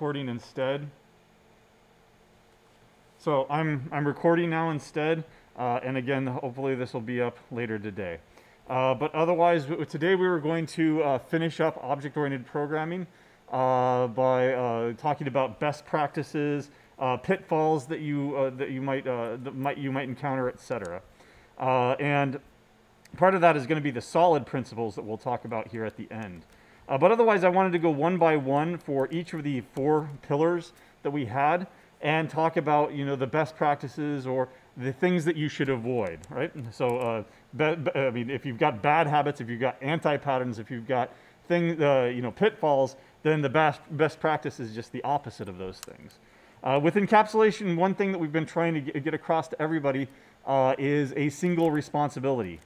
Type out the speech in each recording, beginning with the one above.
recording instead. So I'm recording now instead, and again, hopefully this will be up later today. But otherwise, today we were going to finish up object-oriented programming by talking about best practices, pitfalls that you might encounter, etc. And part of that is going to be the solid principles that we'll talk about here at the end. But otherwise, I wanted to go one by one for each of the 4 pillars that we had and talk about, the best practices or the things that you should avoid, right? So, I mean, if you've got bad habits, if you've got anti-patterns, if you've got things, pitfalls, then the best practice is just the opposite of those things. With encapsulation, one thing that we've been trying to get across to everybody is a single responsibility,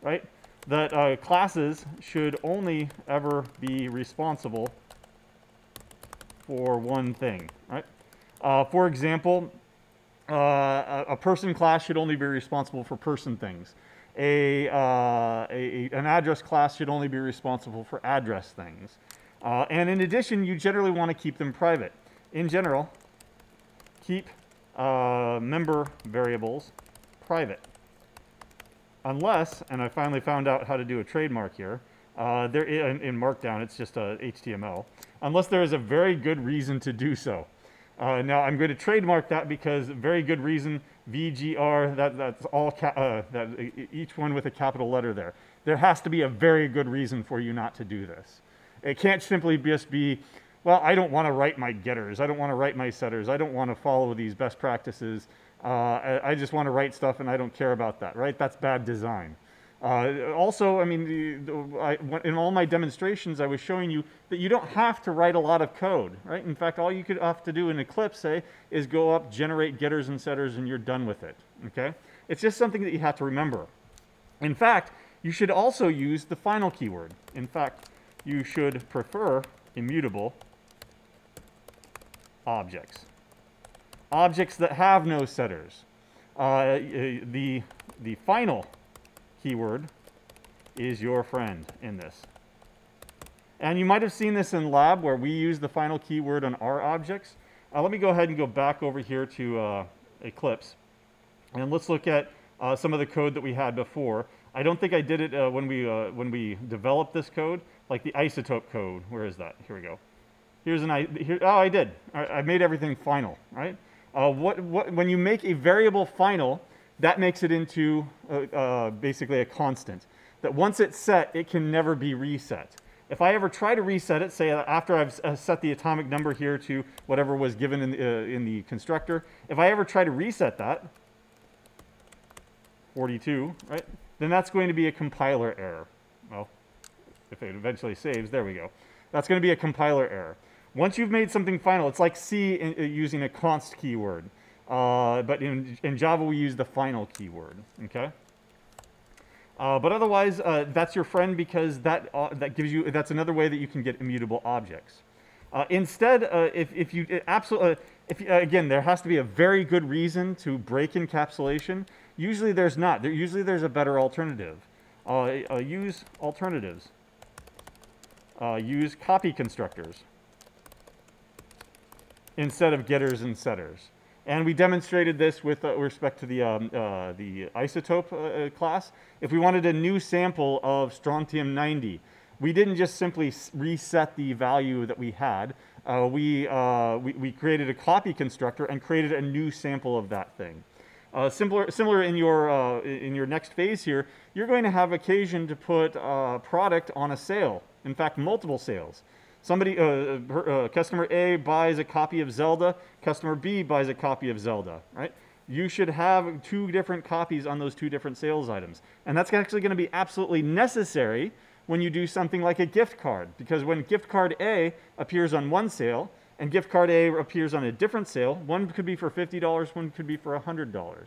right? That classes should only ever be responsible for one thing, right? For example, a person class should only be responsible for person things. An address class should only be responsible for address things. And in addition, you generally want to keep them private. In general, keep member variables private. Unless, and I finally found out how to do a trademark here, in Markdown, it's just HTML, unless there is a very good reason to do so. Now, I'm going to trademark that because very good reason, VGR, that's all, each one with a capital letter there. There has to be a very good reason for you not to do this. It can't simply just be, well, I don't want to write my getters, I don't want to write my setters, I don't want to follow these best practices, I just want to write stuff and I don't care about that, right? That's bad design. Also, I mean, in all my demonstrations, I was showing you that you don't have to write a lot of code, right? In fact, all you could have to do in Eclipse, say, is go up, generate getters and setters, and you're done with it, okay? It's just something that you have to remember. In fact, you should also use the final keyword. In fact, you should prefer immutable objects. Objects that have no setters. The final keyword is your friend in this. And you might have seen this in lab where we use the final keyword on our objects. Let me go ahead and go back over here to Eclipse. And let's look at some of the code that we had before. I don't think I did it when we developed this code, like the isotope code. Where is that? Here we go. Here's oh, I did. I made everything final, right? When you make a variable final, that makes it into basically a constant. That once it's set, it can never be reset. If I ever try to reset it, say after I've set the atomic number here to whatever was given in the constructor, if I ever try to reset that, 42, right? Then that's going to be a compiler error. Well, if it eventually saves, there we go. That's going to be a compiler error. Once you've made something final, it's like C using a const keyword. But in Java, we use the final keyword, okay? But otherwise, that's your friend because that gives you, that's another way that you can get immutable objects. Instead, again, there has to be a very good reason to break encapsulation. Usually there's not. Usually there's a better alternative. Use alternatives. Use copy constructors instead of getters and setters. And we demonstrated this with respect to the isotope class. If we wanted a new sample of strontium 90, we didn't just simply reset the value that we had. We created a copy constructor and created a new sample of that thing. Similar in your next phase here, you're going to have occasion to put product on a sale. In fact, multiple sales. Somebody, customer A buys a copy of Zelda, customer B buys a copy of Zelda, right? You should have 2 different copies on those 2 different sales items. And that's actually going to be absolutely necessary when you do something like a gift card. Because when gift card A appears on one sale and gift card A appears on a different sale, one could be for $50, one could be for $100.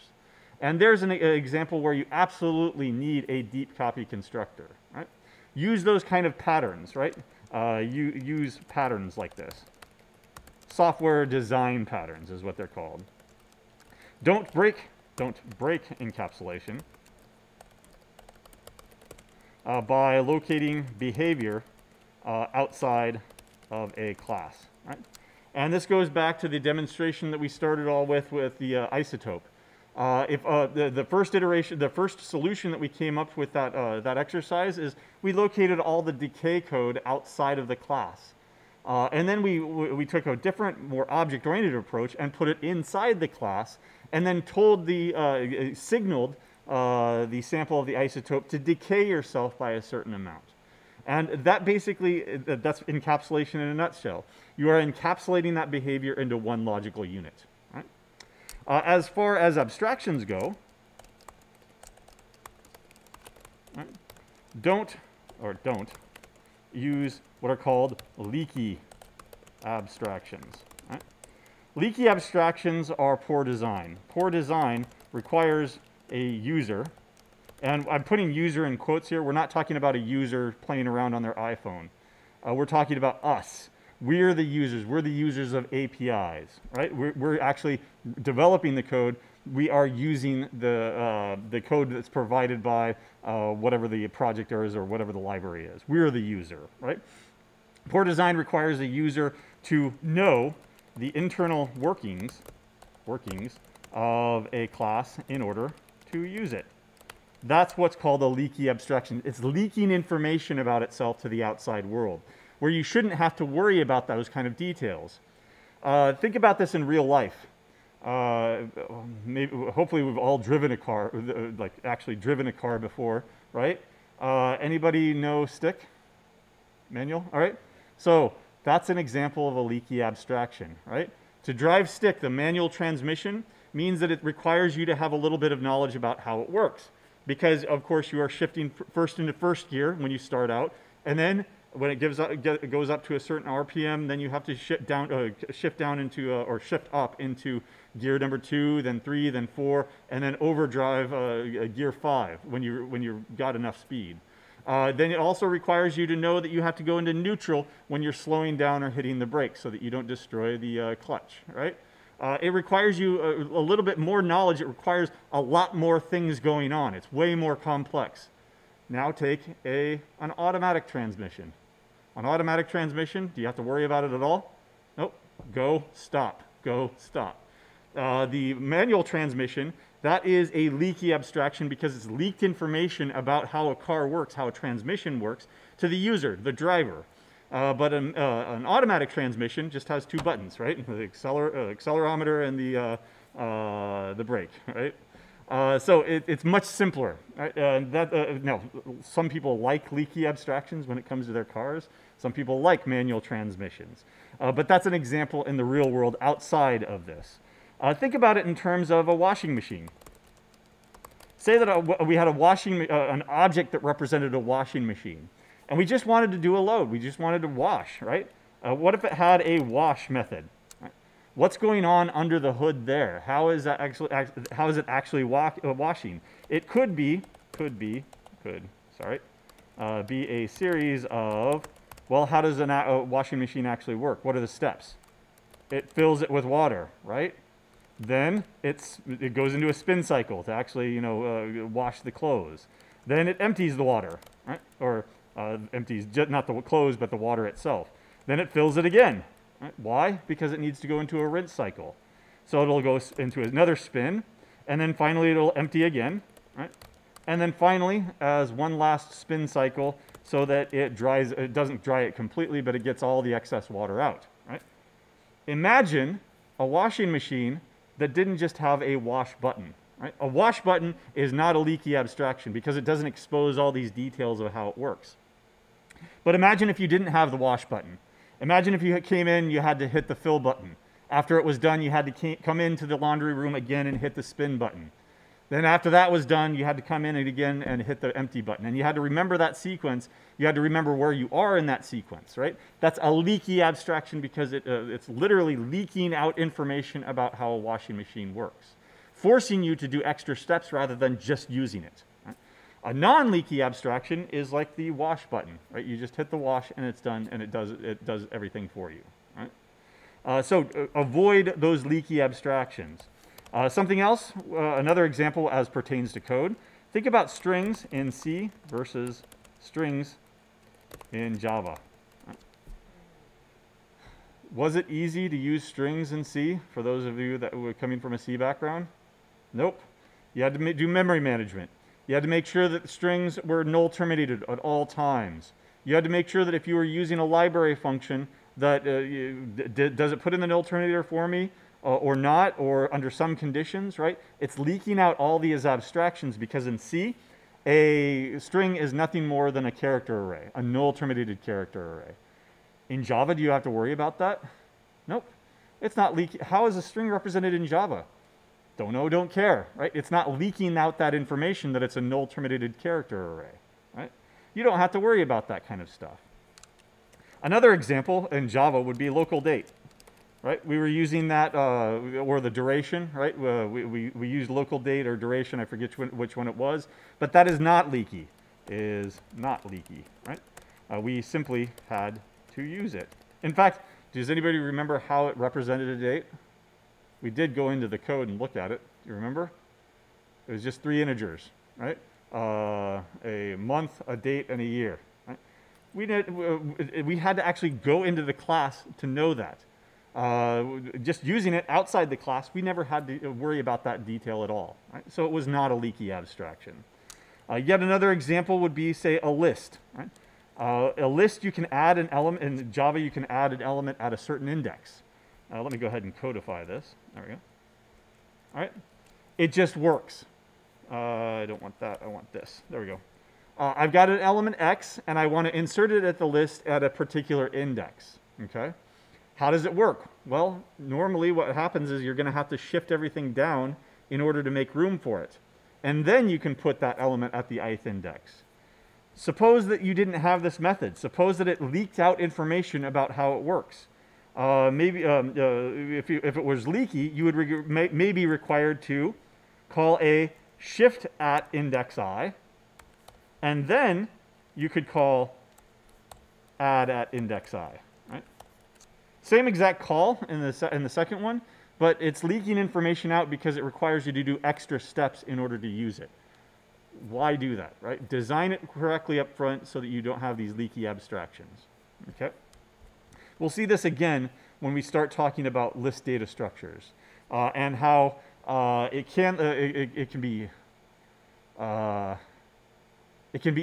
And there's an example where you absolutely need a deep copy constructor, right? Use those kind of patterns, right? You use patterns like this. Software design patterns is what they're called. Don't break encapsulation by locating behavior outside of a class. right? And this goes back to the demonstration that we started all with the isotope. If the first iteration, the first solution that we came up with that exercise is we located all the decay code outside of the class. And then we took a different, more object-oriented approach and put it inside the class, and then told signaled the sample of the isotope to decay yourself by a certain amount. And that basically, that's encapsulation in a nutshell. You are encapsulating that behavior into one logical unit. Right? As far as abstractions go, right, don't use what are called leaky abstractions. Right? Leaky abstractions are poor design. Poor design requires a user, and I'm putting user in quotes here. We're not talking about a user playing around on their iPhone. We're talking about us. We're the users. We're the users of APIs, right? We're actually developing the code. We are using the code that's provided by whatever the project is or whatever the library is. We're the user, right? Poor design requires a user to know the internal workings of a class in order to use it. That's what's called a leaky abstraction. It's leaking information about itself to the outside world, where you shouldn't have to worry about those kind of details. Think about this in real life. Hopefully we've all driven a car, like actually driven a car before, right? Anybody know stick? Manual? All right. So that's an example of a leaky abstraction, right? To drive stick, the manual transmission means that it requires you to have a little bit of knowledge about how it works. Because, of course, you are shifting first into first gear when you start out, and then when it goes up to a certain RPM, then you have to shift up into gear number 2, then 3, then 4, and then overdrive gear 5 when you've got enough speed. Then it also requires you to know that you have to go into neutral when you're slowing down or hitting the brakes so that you don't destroy the clutch, right? It requires you a little bit more knowledge. It requires a lot more things going on. It's way more complex. Now take an automatic transmission. An automatic transmission, do you have to worry about it at all? Nope. Go, stop. Go, stop. The manual transmission, that is a leaky abstraction because it's leaked information about how a car works, how a transmission works, to the user, the driver. But an automatic transmission just has 2 buttons, right? The accelerometer and the brake, right? So it's much simpler. Right? Now, some people like leaky abstractions when it comes to their cars. Some people like manual transmissions. But that's an example in the real world outside of this. Think about it in terms of a washing machine. Say that we had an object that represented a washing machine. And we just wanted to do a load. We just wanted to wash, right? What if it had a wash method? Right? What's going on under the hood there? How is it actually washing? It could be a series of, well, how does a washing machine actually work? What are the steps? It fills it with water, right? Then it goes into a spin cycle to actually, wash the clothes. Then it empties the water, right? Or empties not the clothes, but the water itself. Then it fills it again. Right? Why? Because it needs to go into a rinse cycle. So it'll go into another spin, and then finally it'll empty again. Right? And then finally, as one last spin cycle, so that it doesn't dry it completely, but it gets all the excess water out. Right? Imagine a washing machine that didn't just have a wash button. Right? A wash button is not a leaky abstraction because it doesn't expose all these details of how it works. But imagine if you didn't have the wash button. Imagine if you came in, you had to hit the fill button. After it was done, you had to come into the laundry room again and hit the spin button. Then after that was done, you had to come in again and hit the empty button. And you had to remember that sequence. You had to remember where you are in that sequence, right? That's a leaky abstraction because it's literally leaking out information about how a washing machine works, forcing you to do extra steps rather than just using it. Right? A non-leaky abstraction is like the wash button, right? You just hit the wash and it's done, and it does everything for you. Right? So avoid those leaky abstractions. Something else, another example as pertains to code. Think about strings in C versus strings in Java. Was it easy to use strings in C for those of you that were coming from a C background? Nope. You had to do memory management. You had to make sure that the strings were null terminated at all times. You had to make sure that if you were using a library function, that does it put in the null terminator for me or not, or under some conditions, right? It's leaking out all these abstractions because in C, a string is nothing more than a character array, a null terminated character array. In Java, do you have to worry about that? Nope. It's not leaking. How is a string represented in Java? Don't know, don't care, right? It's not leaking out that information that it's a null terminated character array, right? You don't have to worry about that kind of stuff. Another example in Java would be local date, right? We were using that, or the duration, right? We used local date or duration, I forget which one it was, but that is not leaky, right? We simply had to use it. In fact, does anybody remember how it represented a date? We did go into the code and look at it. Do you remember? It was just 3 integers, right? A month, a date, and a year. Right? We had to actually go into the class to know that. Just using it outside the class, we never had to worry about that detail at all. Right? So it was not a leaky abstraction. Yet another example would be, say, a list. Right? A list, you can add an element. In Java, you can add an element at a certain index. Let me go ahead and codify this. There we go. All right. It just works. I don't want that. I want this. There we go. I've got an element X, and I want to insert it at the list at a particular index. Okay. How does it work? Well, normally what happens is you're going to have to shift everything down in order to make room for it. And then you can put that element at the ith index. Suppose that you didn't have this method. Suppose that it leaked out information about how it works. Maybe if it was leaky, you would may be required to call a shift at index I, and then you could call add at index I. Right? Same exact call in the second one, but it's leaking information out because it requires you to do extra steps in order to use it. Why do that? Right? Design it correctly up front so that you don't have these leaky abstractions. Okay. We'll see this again when we start talking about list data structures and how it can be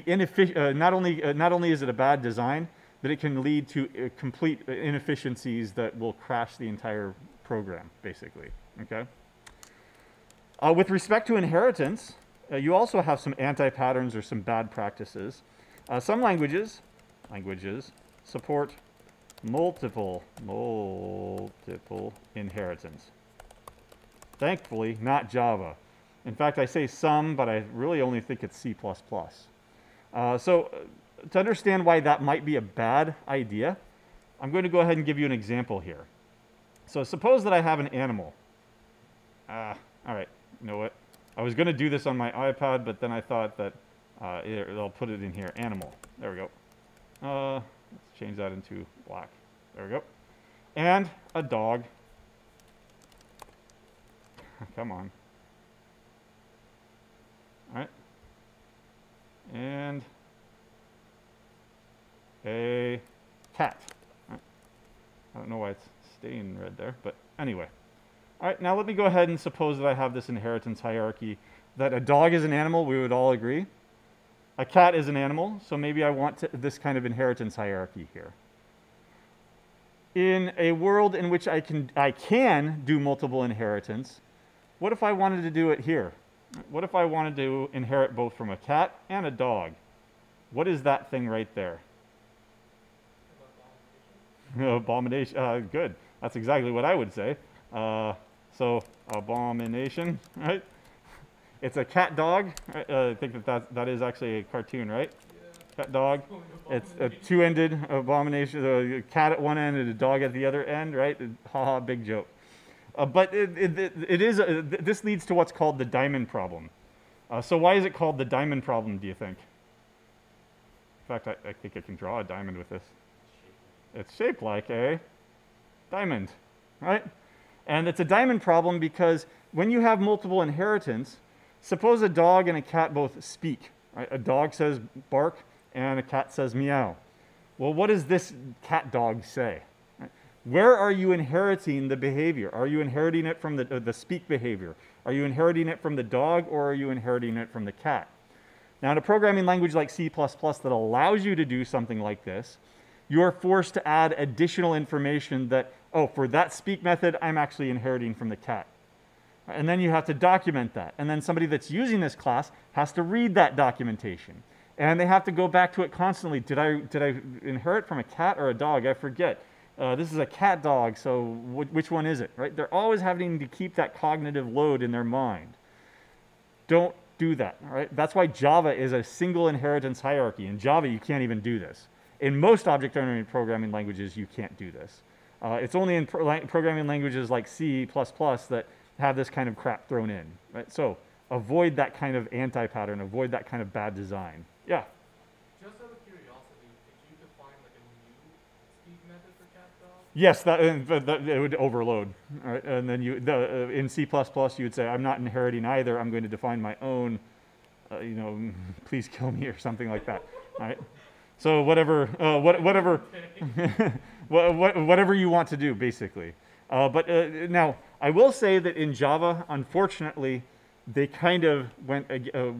inefficient. Not only is it a bad design, but it can lead to complete inefficiencies that will crash the entire program, basically. Okay. With respect to inheritance, you also have some anti-patterns or some bad practices. Some languages support multiple inheritance. Thankfully, not Java. In fact, I say some, but I really only think it's C++. So to understand why that might be a bad idea, I'm going to go ahead and give you an example here. So suppose that I have an animal. All right, you know what? I was going to do this on my iPad, but then I thought that I'll put it in here. Animal. There we go. Let's change that into black. There we go. And a dog. Come on. All right. And a cat. All right. I don't know why it's staying red there, but anyway. All right, now let me go ahead and suppose that I have this inheritance hierarchy, that a dog is an animal, we would all agree. A cat is an animal, so maybe I want this kind of inheritance hierarchy here. In a world in which I can do multiple inheritance, what if I wanted to do it here? What if I wanted to inherit both from a cat and a dog? What is that thing right there? Abomination. Good. That's exactly what I would say. So abomination, right? It's a cat dog. I think that is actually a cartoon, right? Yeah. Cat dog. It's a two-ended abomination. A cat at one end and a dog at the other end, right? Haha, big joke. But this leads to what's called the diamond problem. So why is it called the diamond problem, do you think? In fact, I think I can draw a diamond with this. It's shaped like a diamond, right? And it's a diamond problem because when you have multiple inheritance, suppose a dog and a cat both speak. Right? A dog says bark and a cat says meow. Well, what does this cat dog say? Right? Where are you inheriting the behavior? Are you inheriting it from the speak behavior? Are you inheriting it from the dog, or are you inheriting it from the cat? Now, in a programming language like C++ that allows you to do something like this, you are forced to add additional information that, oh, for that speak method, I'm actually inheriting from the cat. And then you have to document that. And then somebody that's using this class has to read that documentation. And they have to go back to it constantly. Did I inherit from a cat or a dog? I forget. This is a cat dog, so which one is it, right? They're always having to keep that cognitive load in their mind. Don't do that, all right? That's why Java is a single inheritance hierarchy. In Java, you can't even do this. In most object-oriented programming languages, you can't do this. It's only in programming languages like C++ that have this kind of crap thrown in, right? So avoid that kind of anti-pattern, avoid that kind of bad design. Yeah? Just out of curiosity, did you define like a new speak method for cat dog? Yes, it would overload. All right? And then in C++, you would say, I'm not inheriting either. I'm going to define my own, please kill me or something like that. All right? So whatever, whatever you want to do, basically. Now, I will say that in Java, unfortunately, they kind of went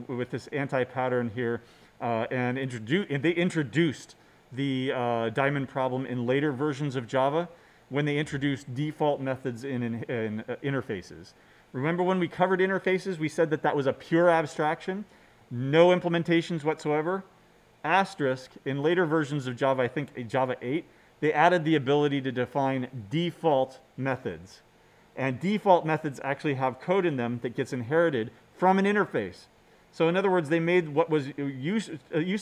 with this anti-pattern here and they introduced the diamond problem in later versions of Java when they introduced default methods in interfaces. Remember when we covered interfaces, we said that that was a pure abstraction, no implementations whatsoever? Asterisk, in later versions of Java, I think Java 8, they added the ability to define default methods. And default methods actually have code in them that gets inherited from an interface. So in other words, they made what was used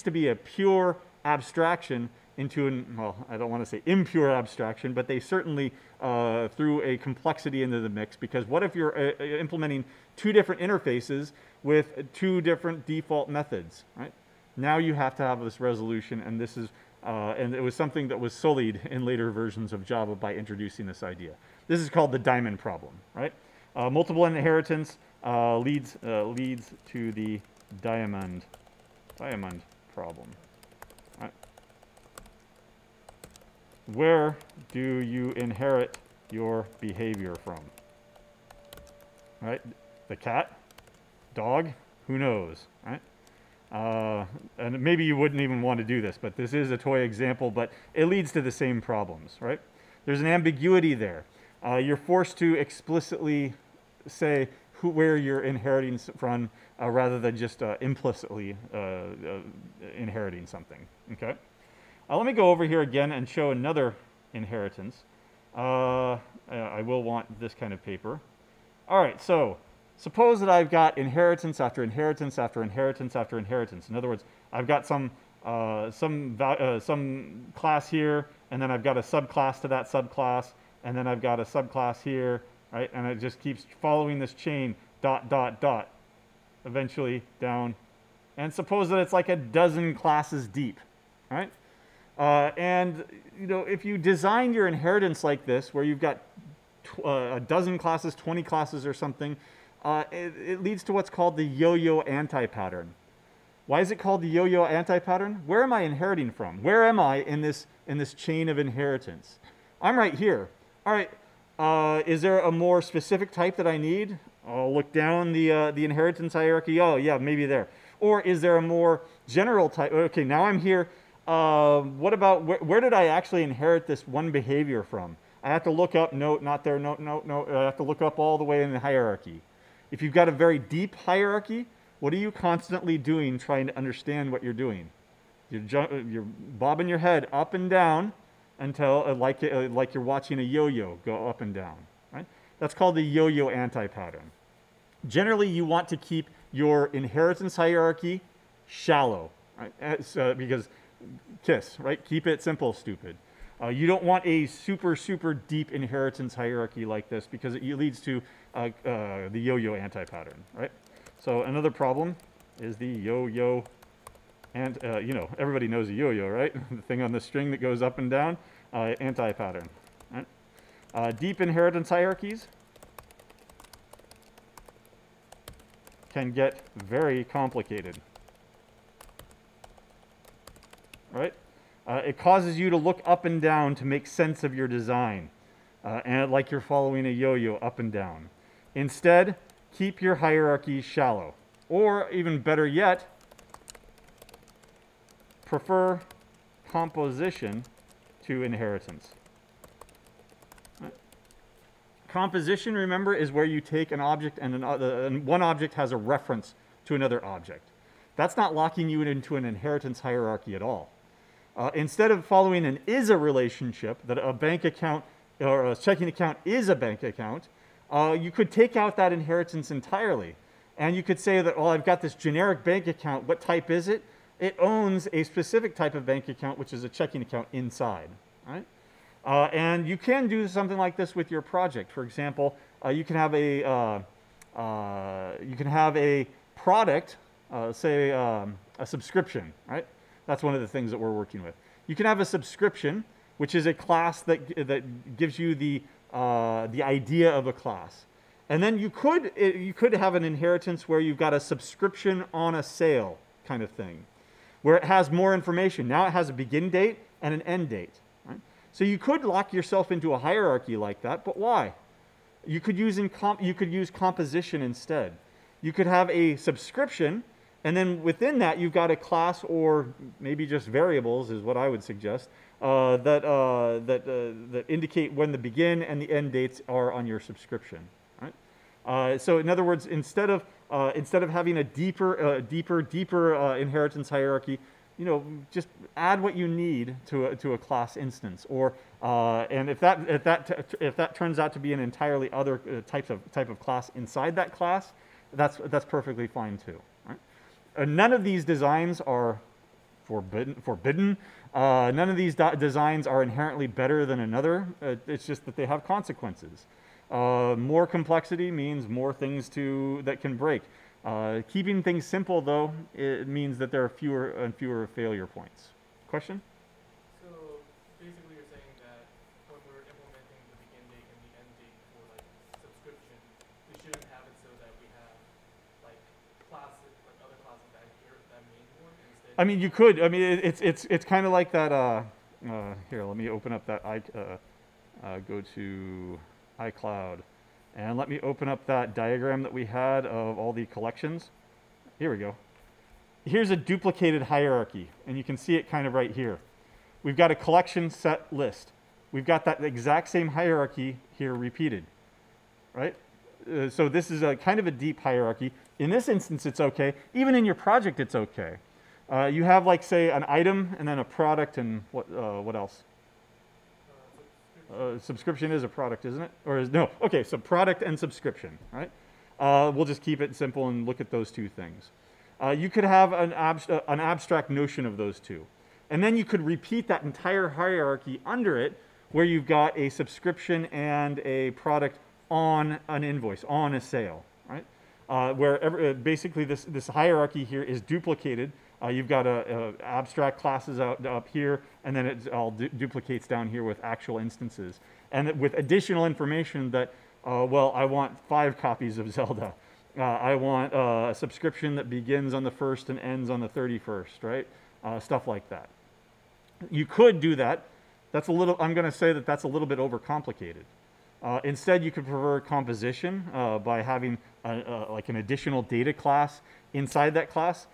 to be a pure abstraction into well, I don't want to say impure abstraction, but they certainly threw a complexity into the mix, because what if you're implementing two different interfaces with two different default methods, right? Now you have to have this resolution, and this is and it was something that was sullied in later versions of Java by introducing this idea. This is called the diamond problem, right? Multiple inheritance leads to the diamond problem. Right? Where do you inherit your behavior from? Right? The cat, dog, who knows, right? And maybe you wouldn't even want to do this, but this is a toy example, but it leads to the same problems, right? There's an ambiguity there. You're forced to explicitly say where you're inheriting from rather than just implicitly inheriting something, okay? Let me go over here again and show another inheritance. I will want this kind of paper. All right, so suppose that I've got inheritance after inheritance after inheritance after inheritance. In other words, I've got some class here, and then I've got a subclass to that subclass, and then I've got a subclass here, right? And it just keeps following this chain, dot, dot, dot, eventually down. And suppose that it's like a dozen classes deep, right? And if you design your inheritance like this, where you've got a dozen classes, 20 classes or something, it leads to what's called the yo-yo anti-pattern. Why is it called the yo-yo anti-pattern? Where am I inheriting from? Where am I in this chain of inheritance? I'm right here. All right, is there a more specific type that I need? I'll look down the inheritance hierarchy. Oh, yeah, maybe there. Or is there a more general type? Okay, now I'm here. What about, where did I actually inherit this one behavior from? I have to look up, no, not there, no, no, no. I have to look up all the way in the hierarchy. If you've got a very deep hierarchy, what are you constantly doing trying to understand what you're doing? You're bobbing your head up and down until, like you're watching a yo-yo go up and down, right? That's called the yo-yo anti-pattern. Generally, you want to keep your inheritance hierarchy shallow, right? Because KISS, right? Keep it simple, stupid. You don't want a super, super deep inheritance hierarchy like this, because it leads to the yo-yo anti-pattern, right? So another problem is the yo-yo, and everybody knows a yo-yo, right? The thing on the string that goes up and down, anti-pattern, right? Deep inheritance hierarchies can get very complicated, right? It causes you to look up and down to make sense of your design. and like you're following a yo-yo up and down. Instead, keep your hierarchy shallow. Or even better yet, prefer composition to inheritance. Composition, remember, is where you take an object and one object has a reference to another object. That's not locking you into an inheritance hierarchy at all. Instead of following an is-a relationship, that a bank account or a checking account is a bank account, you could take out that inheritance entirely. And you could say that, well, I've got this generic bank account. What type is it? It owns a specific type of bank account, which is a checking account inside. Right? And you can do something like this with your project. For example, you can have a product, say a subscription, right? That's one of the things that we're working with. You can have a subscription, which is a class that gives you the idea of a class. And then you could have an inheritance where you've got a subscription on a sale kind of thing, where it has more information. Now it has a begin date and an end date. Right? So you could lock yourself into a hierarchy like that, but why? You could use composition instead. You could have a subscription, and then within that you've got a class, or maybe just variables is what I would suggest, that indicate when the begin and the end dates are on your subscription. Right? So in other words, instead of having a deeper inheritance hierarchy, just add what you need to a class instance, or and if that turns out to be an entirely other type of class inside that class, that's perfectly fine too. Right? None of these designs are forbidden. None of these designs are inherently better than another. It's just that they have consequences. More complexity means more things that can break. Keeping things simple, though, it means that there are fewer and fewer failure points. Question? So basically you're saying that when we're implementing the begin date and the end date for like subscription, we shouldn't have it so that we have like classes, like other classes that here that main one instead. I mean, you could. I mean, it's kind of like that. Here, let me open up that go to iCloud. And let me open up that diagram that we had of all the collections. Here we go. Here's a duplicated hierarchy, and you can see it kind of right here. We've got a collection set list. We've got that exact same hierarchy here repeated, right? So this is a kind of a deep hierarchy. In this instance, it's okay. Even in your project, it's okay. You have, like, say, an item and then a product and what else? Subscription is a product, isn't it? Or no? Okay, so product and subscription, right? We'll just keep it simple and look at those two things. You could have an abstract notion of those two. And then you could repeat that entire hierarchy under it, where you've got a subscription and a product on an invoice, on a sale, right? Basically this hierarchy here is duplicated. You've got abstract classes up here, and then it all duplicates down here with actual instances. And with additional information that, well, I want 5 copies of Zelda. I want a subscription that begins on the 1st and ends on the 31st, right? Stuff like that. You could do that. I'm going to say that that's a little bit overcomplicated. Instead, you could prefer composition by having like an additional data class inside that class.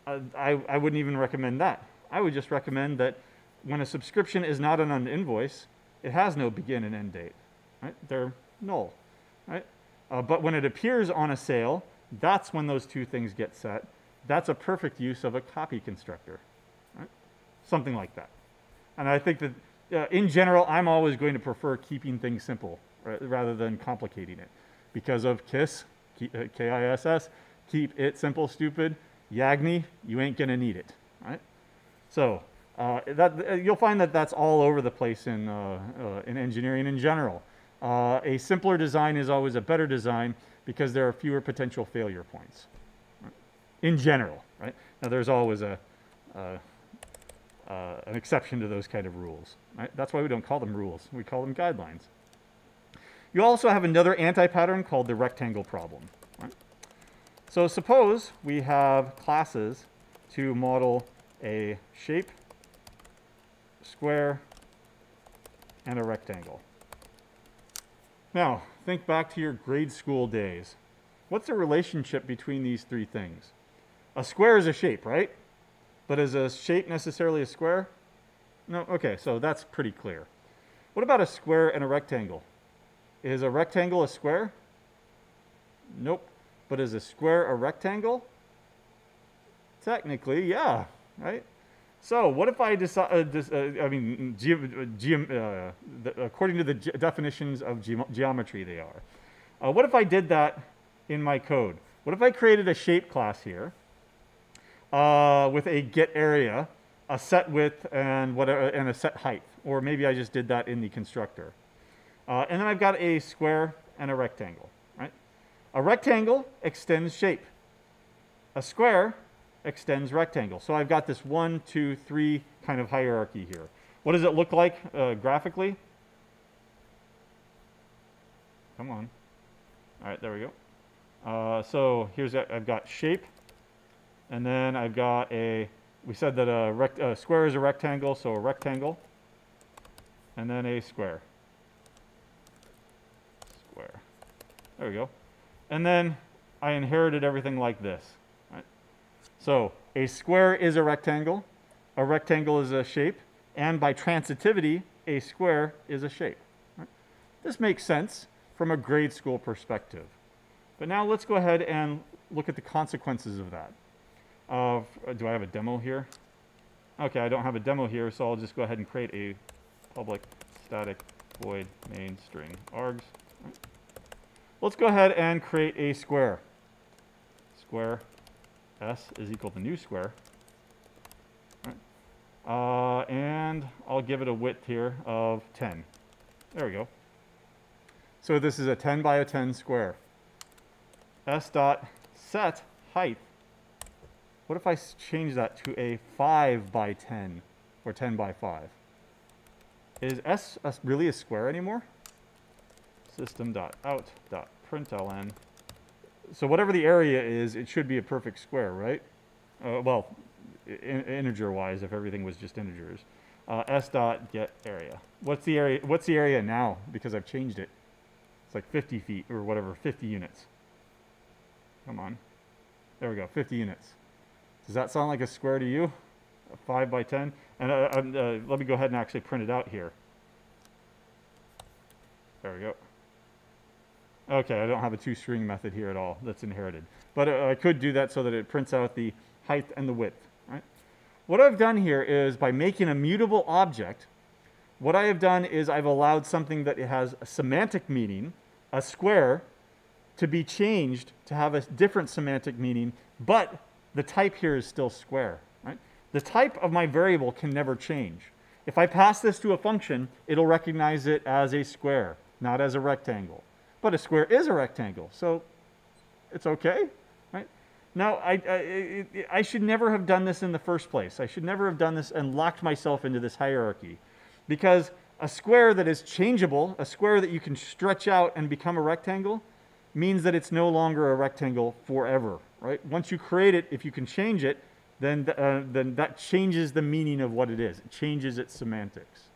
I wouldn't even recommend that. I would just recommend that when a subscription is not on an invoice, it has no begin and end date. Right? They're null. Right? But when it appears on a sale, that's when those two things get set. That's a perfect use of a copy constructor. Right? Something like that. And I think that in general, I'm always going to prefer keeping things simple, right, rather than complicating it. Because of KISS, K-I-S-S, keep it simple, stupid. Yagni, you ain't going to need it, right? So you'll find that that's all over the place in engineering in general. A simpler design is always a better design because there are fewer potential failure points, right? In general, right? Now, there's always an exception to those kind of rules, right? That's why we don't call them rules. We call them guidelines. You also have another anti-pattern called the rectangle problem, right? So suppose we have classes to model a shape, square, and a rectangle. Now, think back to your grade school days. What's the relationship between these three things? A square is a shape, right? But is a shape necessarily a square? No, okay, so that's pretty clear. What about a square and a rectangle? Is a rectangle a square? Nope. But is a square a rectangle? Technically, yeah, right? So what if I decide, according to the definitions of geometry they are. What if I did that in my code? What if I created a shape class here with a get area, a set width, and whatever, and a set height? Or maybe I just did that in the constructor. And then I've got a square and a rectangle, right? A rectangle extends shape. A square extends rectangle. So I've got this 1, 2, 3 kind of hierarchy here. What does it look like graphically? Come on. All right, there we go. So here's I've got shape, and then I've got we said that a square is a rectangle, so a rectangle, and then a square. Square. There we go. And then I inherited everything like this. So a square is a rectangle is a shape, and by transitivity, a square is a shape. Right? This makes sense from a grade school perspective. But now let's go ahead and look at the consequences of that. Do I have a demo here? Okay, I don't have a demo here, so I'll just go ahead and create a public static void main string args. Right? Let's go ahead and create a square. Square S is equal to new square. Right. And I'll give it a width here of 10. There we go. So this is a 10 by a 10 square. S dot set height. What if I change that to a 5 by 10 or 10 by 5? Is S really a square anymore? System.out.println. So whatever the area is, it should be a perfect square, right? Well, integer-wise, if everything was just integers. S dot get area. What's the area? What's the area now? Because I've changed it. It's like 50 feet or whatever, 50 units. Come on. There we go, 50 units. Does that sound like a square to you? A 5 by 10? And let me go ahead and actually print it out here. There we go. Okay, I don't have a toString method here at all that's inherited. But I could do that so that it prints out the height and the width. Right? What I've done here is by making a mutable object, what I have done is I've allowed something that has a semantic meaning, a square, to be changed to have a different semantic meaning, but the type here is still square. Right? The type of my variable can never change. If I pass this to a function, it'll recognize it as a square, not as a rectangle. But a square is a rectangle, so it's okay, right? Now, I should never have done this in the first place. I should never have done this and locked myself into this hierarchy. Because a square that is changeable, a square that you can stretch out and become a rectangle, means that it's no longer a rectangle forever, right? Once you create it, if you can change it, then that changes the meaning of what it is. It changes its semantics.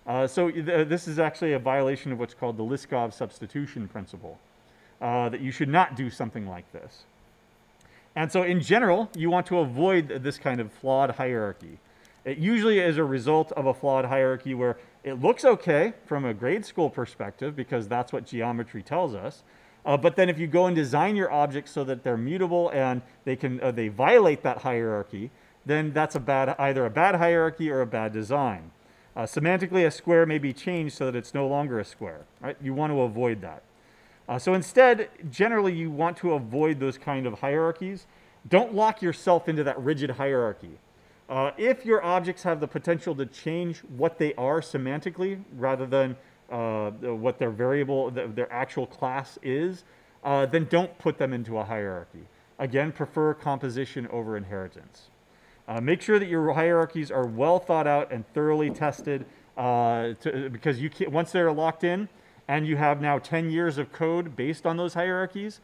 This is actually a violation of what's called the Liskov substitution principle, that you should not do something like this. And so in general, you want to avoid this kind of flawed hierarchy. It usually is a result of a flawed hierarchy where it looks okay from a grade school perspective because that's what geometry tells us. But then if you go and design your objects so that they're mutable and they violate that hierarchy, then that's either a bad hierarchy or a bad design. Semantically, a square may be changed so that it's no longer a square, right? You want to avoid that. So instead, generally, you want to avoid those kind of hierarchies. Don't lock yourself into that rigid hierarchy. If your objects have the potential to change what they are semantically rather than what their variable, their actual class is, then don't put them into a hierarchy. Again, prefer composition over inheritance. Make sure that your hierarchies are well thought out and thoroughly tested because once they're locked in and you have now 10 years of code based on those hierarchies,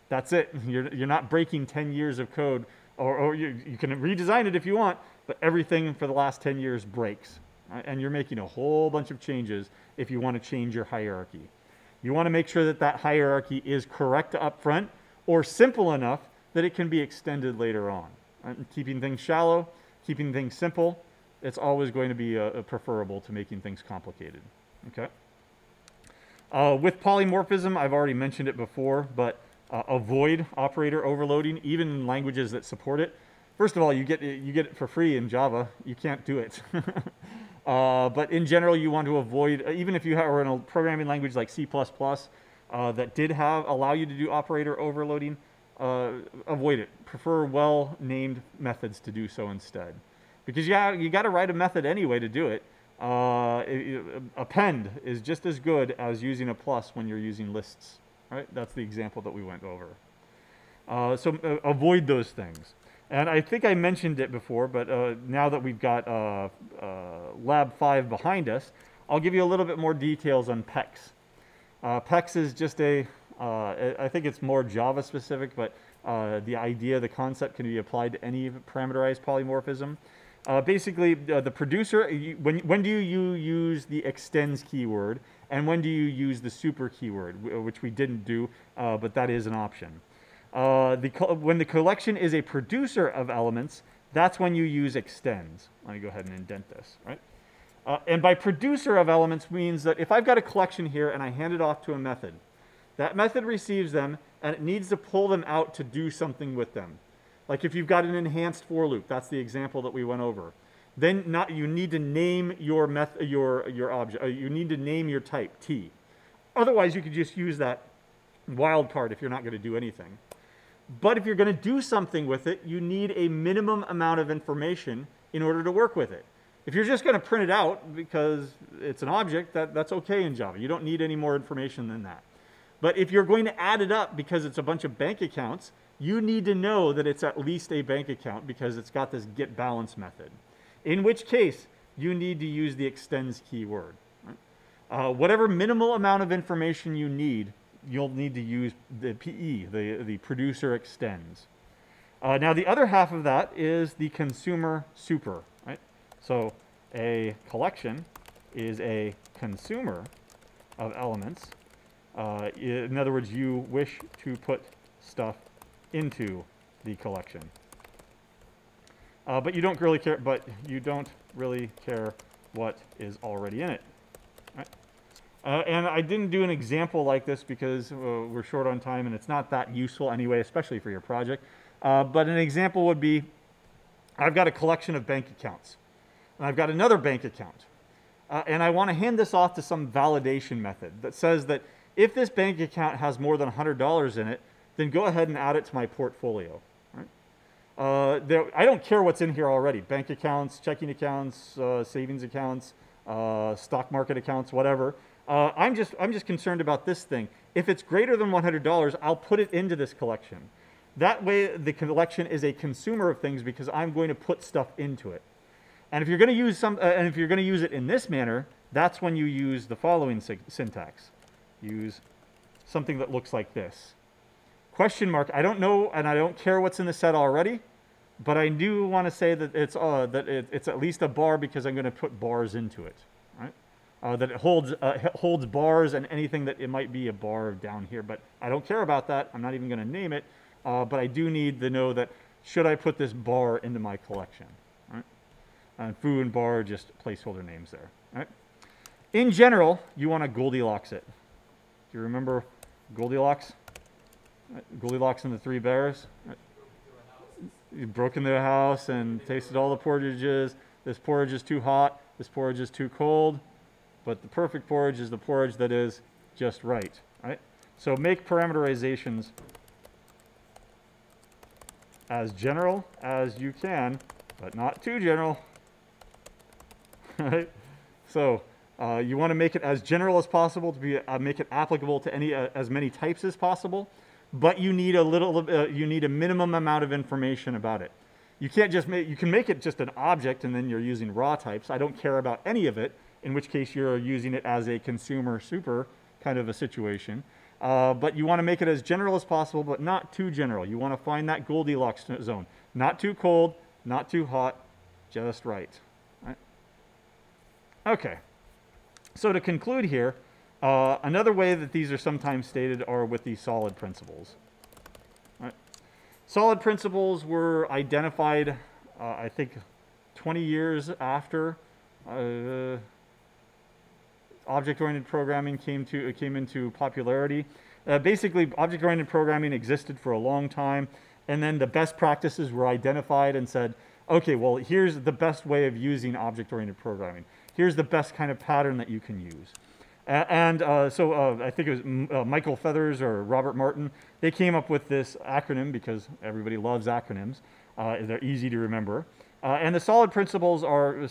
that's it. You're not breaking 10 years of code, or you can redesign it if you want, but everything for the last 10 years breaks. Right? And you're making a whole bunch of changes if you want to change your hierarchy. You want to make sure that that hierarchy is correct up front or simple enough that it can be extended later on. And keeping things shallow, keeping things simple, it's always going to be preferable to making things complicated. Okay. With polymorphism, I've already mentioned it before, but avoid operator overloading, even in languages that support it. First of all, you get it for free in Java. You can't do it. But in general, you want to avoid, even if you are in a programming language like C++, that did allow you to do operator overloading, avoid it. Prefer well-named methods to do so instead. Because you got to write a method anyway to do it. Append is just as good as using a plus when you're using lists. Right? That's the example that we went over. So avoid those things. And I think I mentioned it before, but now that we've got Lab 5 behind us, I'll give you a little bit more details on PEX. PEX is just I think it's more Java specific, but the idea, the concept can be applied to any parameterized polymorphism. Basically, the producer, when do you use the extends keyword, and when do you use the super keyword, which we didn't do, but that is an option. When the collection is a producer of elements, that's when you use extends. Let me go ahead and indent this, right? And by producer of elements means that if I've got a collection here and I hand it off to a method, that method receives them and it needs to pull them out to do something with them. Like if you've got an enhanced for loop, that's the example that we went over. Then you need to name your object. You need to name your type, T. Otherwise, you could just use that wildcard if you're not going to do anything. But if you're going to do something with it, you need a minimum amount of information in order to work with it. If you're just going to print it out because it's an object, that's okay in Java. You don't need any more information than that. But if you're going to add it up because it's a bunch of bank accounts, you need to know that it's at least a bank account because it's got this get balance method. In which case, you need to use the extends keyword. Right? Whatever minimal amount of information you need, you'll need to use the PE, the producer extends. Now the other half of that is the consumer super, right? So a collection is a consumer of elements. In other words, you wish to put stuff into the collection. But you don't really care. But you don't really care what is already in it. Right? And I didn't do an example like this because we're short on time and it's not that useful anyway, especially for your project. But an example would be, I've got a collection of bank accounts. And I've got another bank account. And I want to hand this off to some validation method that says that if this bank account has more than $100 in it, then go ahead and add it to my portfolio. Right? I don't care what's in here already. Bank accounts, checking accounts, savings accounts, stock market accounts, whatever. I'm just concerned about this thing. If it's greater than $100, I'll put it into this collection. That way, the collection is a consumer of things because I'm going to put stuff into it. And if you're going to use if you're going to use it in this manner, that's when you use the following syntax. Use something that looks like this. Question mark. I don't know, and I don't care what's in the set already, but I do want to say that it's at least a bar because I'm going to put bars into it. Right? That it holds bars and anything that it might be a bar down here, but I don't care about that. I'm not even going to name it, but I do need to know that should I put this bar into my collection. Right? And foo and bar just placeholder names there. Right? In general, you want to Goldilocks it. Do you remember Goldilocks? Right? Goldilocks and the Three Bears. Right? You broke into a house and tasted all the porridges. This porridge is too hot. This porridge is too cold. But the perfect porridge is the porridge that is just right. Right? So make parameterizations as general as you can, but not too general. Right? So you want to make it as general as possible to be make it applicable to as many types as possible, but you need a minimum amount of information about it. You can't just you can make it just an object and then you're using raw types. I don't care about any of it, in which case you're using it as a consumer super kind of a situation. But you want to make it as general as possible, but not too general. You want to find that Goldilocks zone. Not too cold, not too hot, just right. Right? Okay. So to conclude here, Another way that these are sometimes stated are with the solid principles. Right? Solid principles were identified, I think, 20 years after object-oriented programming came into popularity. Basically, object-oriented programming existed for a long time, and then the best practices were identified and said, okay, well, here's the best way of using object-oriented programming. Here's the best kind of pattern that you can use. So I think it was Michael Feathers or Robert Martin. They came up with this acronym because everybody loves acronyms. They're easy to remember. And the solid principles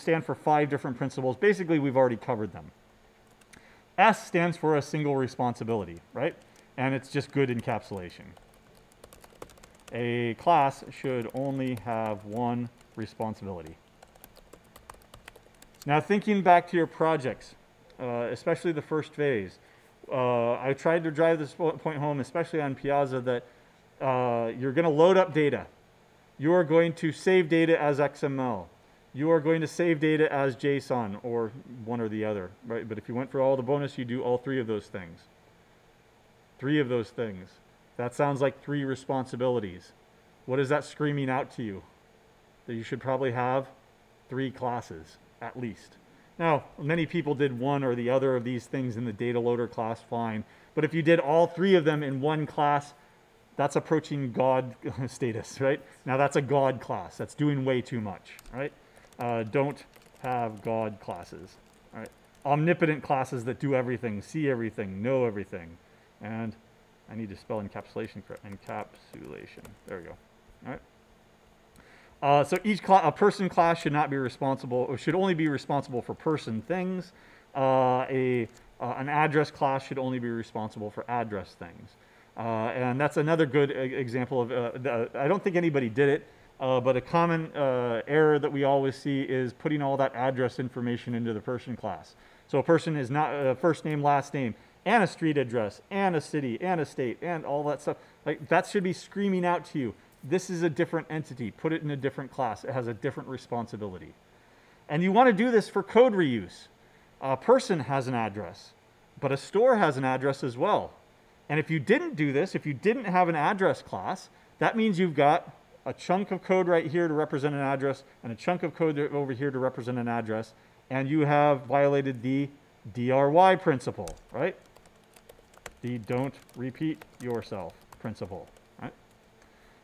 stand for 5 different principles. Basically, we've already covered them. S stands for a single responsibility, right? And it's just good encapsulation. A class should only have one responsibility. Now, thinking back to your projects, especially the first phase, I tried to drive this point home, especially on Piazza, that you're going to load up data. You are going to save data as XML. You are going to save data as JSON, or one or the other, right? But if you went for all the bonus, you do all 3 of those things. 3 of those things. That sounds like 3 responsibilities. What is that screaming out to you? That you should probably have 3 classes, at least. Now, many people did one or the other of these things in the data loader class, fine. But if you did all 3 of them in one class, that's approaching God status, right? Now that's a God class. That's doing way too much, right? Don't have God classes, right? Omnipotent classes that do everything, see everything, know everything. And I need to spell encapsulation correct. Encapsulation. There we go. All right. So a person class should not be responsible, or should only be responsible for person things. An address class should only be responsible for address things. And that's another good example of, I don't think anybody did it, but a common error that we always see is putting all that address information into the person class. So a person is not first name, last name, and a street address, and a city, and a state, and all that stuff. Like, that should be screaming out to you. This is a different entity. Put it in a different class. It has a different responsibility. And you want to do this for code reuse. A person has an address, but a store has an address as well. And if you didn't do this, if you didn't have an address class, that means you've got a chunk of code right here to represent an address and a chunk of code over here to represent an address, and you have violated the DRY principle, right? The don't repeat yourself principle, right?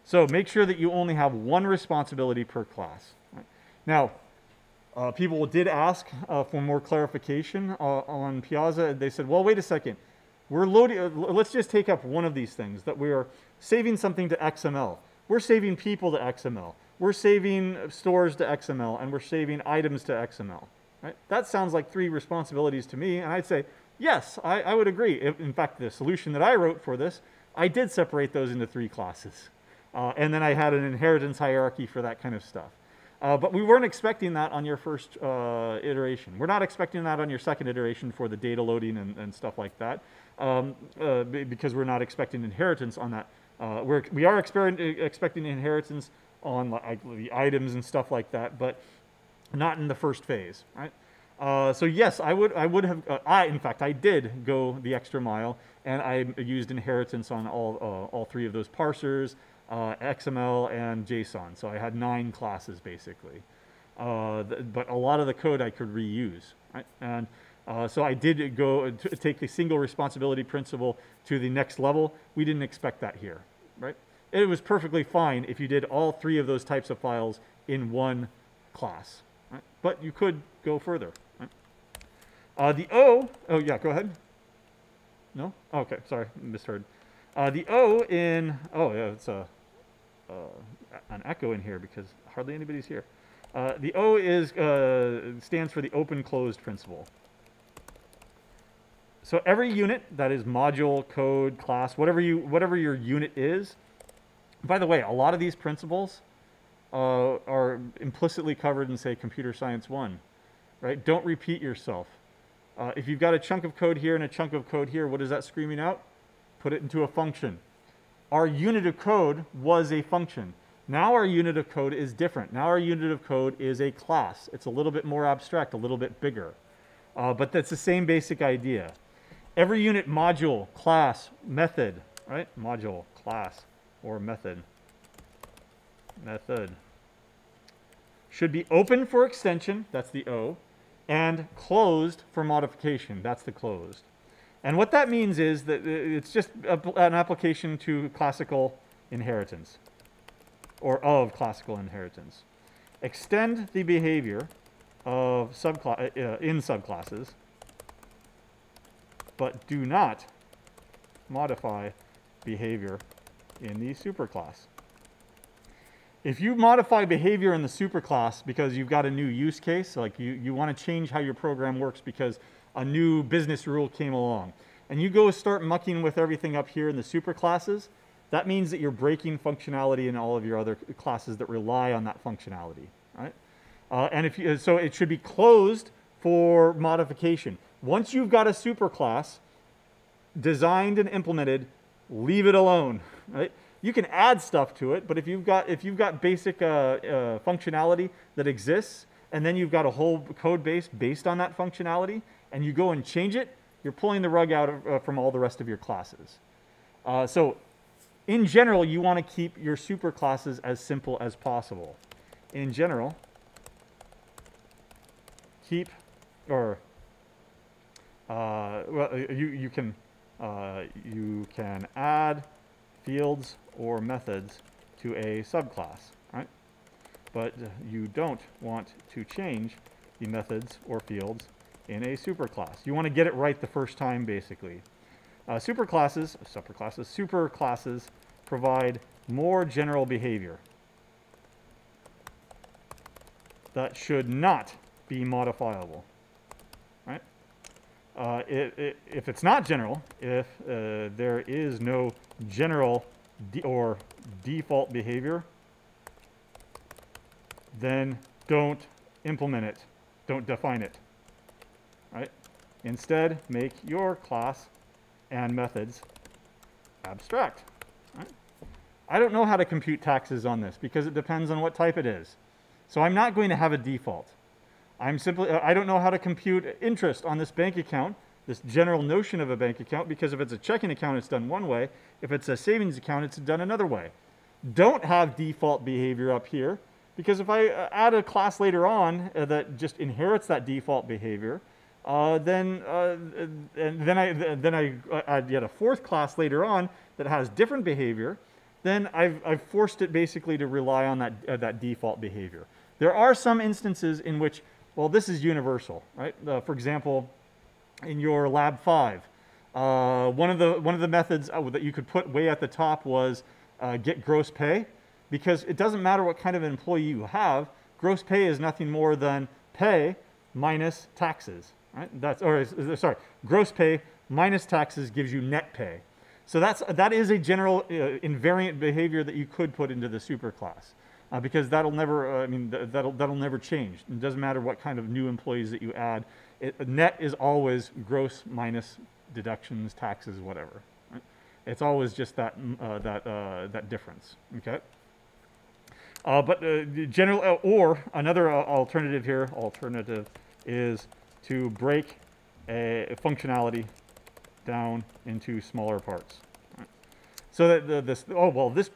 So make sure that you only have one responsibility per class. Right? Now, people did ask for more clarification on Piazza. They said, well, wait a second. We're loading, let's just take up one of these things, that we are saving something to XML. We're saving people to XML. We're saving stores to XML, and we're saving items to XML. Right? That sounds like 3 responsibilities to me, and I'd say, yes, I would agree. In fact, the solution that I wrote for this, I did separate those into 3 classes. And then I had an inheritance hierarchy for that kind of stuff. But we weren't expecting that on your first iteration. We're not expecting that on your second iteration for the data loading and stuff like that, because we're not expecting inheritance on that. We are expecting inheritance on the items and stuff like that, but not in the first phase, right? So yes, I would have. In fact, I did go the extra mile, and I used inheritance on all 3 of those parsers, XML and JSON. So I had 9 classes basically, but a lot of the code I could reuse, right? And so I did go take the single responsibility principle to the next level. We didn't expect that here, right? It was perfectly fine if you did all 3 of those types of files in one class, right? But you could go further. Right? Oh yeah, go ahead. No? Okay, sorry, misheard. The O in, oh yeah, it's an echo in here because hardly anybody's here. The O stands for the open-closed principle. So every unit that is module, code, class, whatever your unit is. By the way, a lot of these principles are implicitly covered in, say, Computer Science 1, right? Don't repeat yourself. If you've got a chunk of code here and a chunk of code here, what is that screaming out? Put it into a function. Our unit of code was a function. Now our unit of code is different. Now our unit of code is a class. It's a little bit more abstract, a little bit bigger. But that's the same basic idea. Every unit, module, class, method, right? Module, class, or method. Method should be open for extension, that's the O, and closed for modification, that's the closed. And what that means is that it's just an application to classical inheritance, or of classical inheritance. Extend the behavior of in subclasses, but do not modify behavior in the superclass. If you modify behavior in the superclass because you've got a new use case, like you want to change how your program works because a new business rule came along, and you go start mucking with everything up here in the superclasses, that means that you're breaking functionality in all of your other classes that rely on that functionality, right? So it should be closed for modification. Once you've got a superclass designed and implemented, leave it alone, right? You can add stuff to it, but if you've got basic functionality that exists, and then you've got a whole code base based on that functionality, and you go and change it, you're pulling the rug out from all the rest of your classes. So in general, you want to keep your superclasses as simple as possible. In general, keep, or you can add fields or methods to a subclass, right? But you don't want to change the methods or fields in a superclass. You want to get it right the first time, basically. Superclasses provide more general behavior that should not be modifiable, right? If it's not general, if there is no general or default behavior, then don't implement it. Don't define it, right? Instead, make your class and methods abstract, right? I don't know how to compute taxes on this because it depends on what type it is. So I'm not going to have a default. I don't know how to compute interest on this bank account, this general notion of a bank account, because if it's a checking account, it's done one way. If it's a savings account, it's done another way. Don't have default behavior up here, because if I add a class later on that just inherits that default behavior, then I add yet a fourth class later on that has different behavior, then I've forced it basically to rely on that default behavior. There are some instances in which, well, this is universal, right? For example, in your lab 5, one of the methods that you could put way at the top was get gross pay, because it doesn't matter what kind of employee you have. Gross pay is nothing more than pay minus taxes, right? Gross pay minus taxes gives you net pay. So that is a general invariant behavior that you could put into the superclass. Because that'll never, that'll never change. It doesn't matter what kind of new employees that you add. Net is always gross minus deductions, taxes, whatever. Right? It's always just that difference. Okay. General or another alternative is to break a functionality down into smaller parts. Right? So that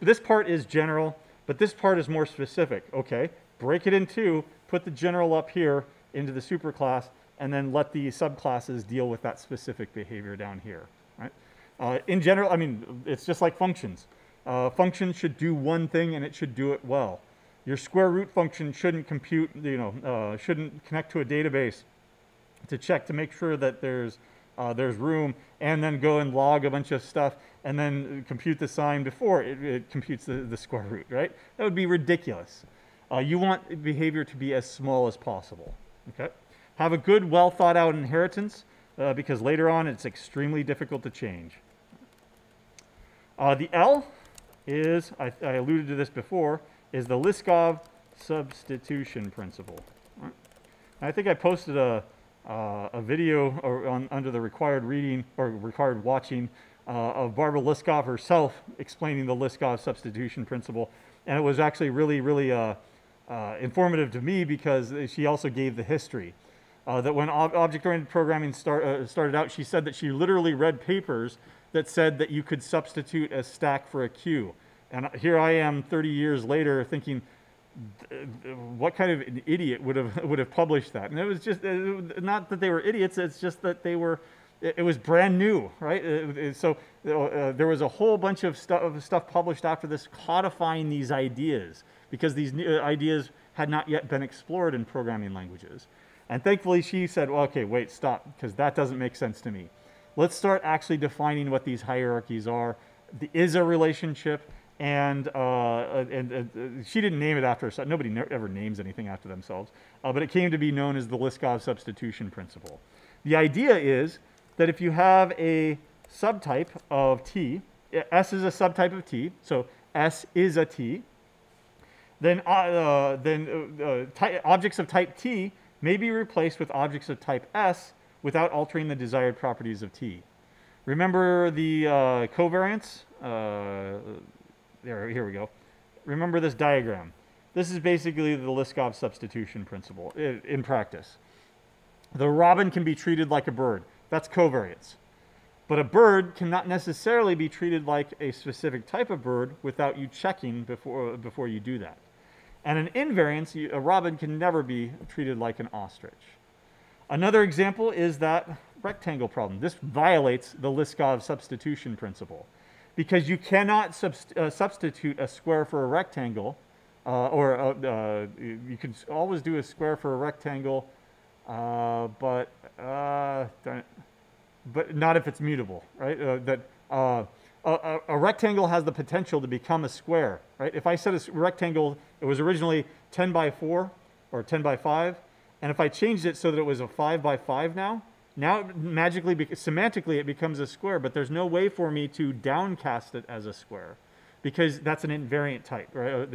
this part is general. But this part is more specific. Okay, break it in two, put the general up here into the superclass, and then let the subclasses deal with that specific behavior down here. Right? In general, it's just like functions. Functions should do one thing, and it should do it well. Your square root function shouldn't compute, shouldn't connect to a database to check to make sure that there's room, and then go and log a bunch of stuff, and then compute the sign before it computes the square root, right? That would be ridiculous. You want behavior to be as small as possible, okay? Have a good, well thought out inheritance, because later on it's extremely difficult to change. The L is, I alluded to this before, is the Liskov substitution principle. Right? I think I posted a video under the required reading or required watching of Barbara Liskov herself explaining the Liskov substitution principle, and it was actually really informative to me because she also gave the history. That when object-oriented programming started out, she said that she literally read papers that said that you could substitute a stack for a queue. And here I am 30 years later thinking, what kind of an idiot would have published that? And it was just not that they were idiots, it's just that they were, it was brand new, right? So there was a whole bunch of stuff published after this codifying these ideas, because these new ideas had not yet been explored in programming languages. And thankfully she said, well, okay, wait, stop, because that doesn't make sense to me. Let's start actually defining what these hierarchies are. The is a relationship, and she didn't name it after herself. Nobody ever names anything after themselves. But it came to be known as the Liskov substitution principle. The idea is that if you have a subtype of T, S is a subtype of T, so S is a T, then objects of type T may be replaced with objects of type S without altering the desired properties of T. Remember the covariance? Here we go. Remember this diagram. This is basically the Liskov substitution principle in practice. The robin can be treated like a bird. That's covariance. But a bird cannot necessarily be treated like a specific type of bird without you checking before you do that. And an invariance, a robin can never be treated like an ostrich. Another example is that rectangle problem. This violates the Liskov substitution principle, because you cannot substitute a square for a rectangle, you can always do a square for a rectangle, but not if it's mutable, right? A rectangle has the potential to become a square, right? If I said a rectangle, it was originally 10 by 4 or 10 by 5, and if I changed it so that it was a 5 by 5 now magically, semantically, it becomes a square, but there's no way for me to downcast it as a square, because that's an invariant type, right?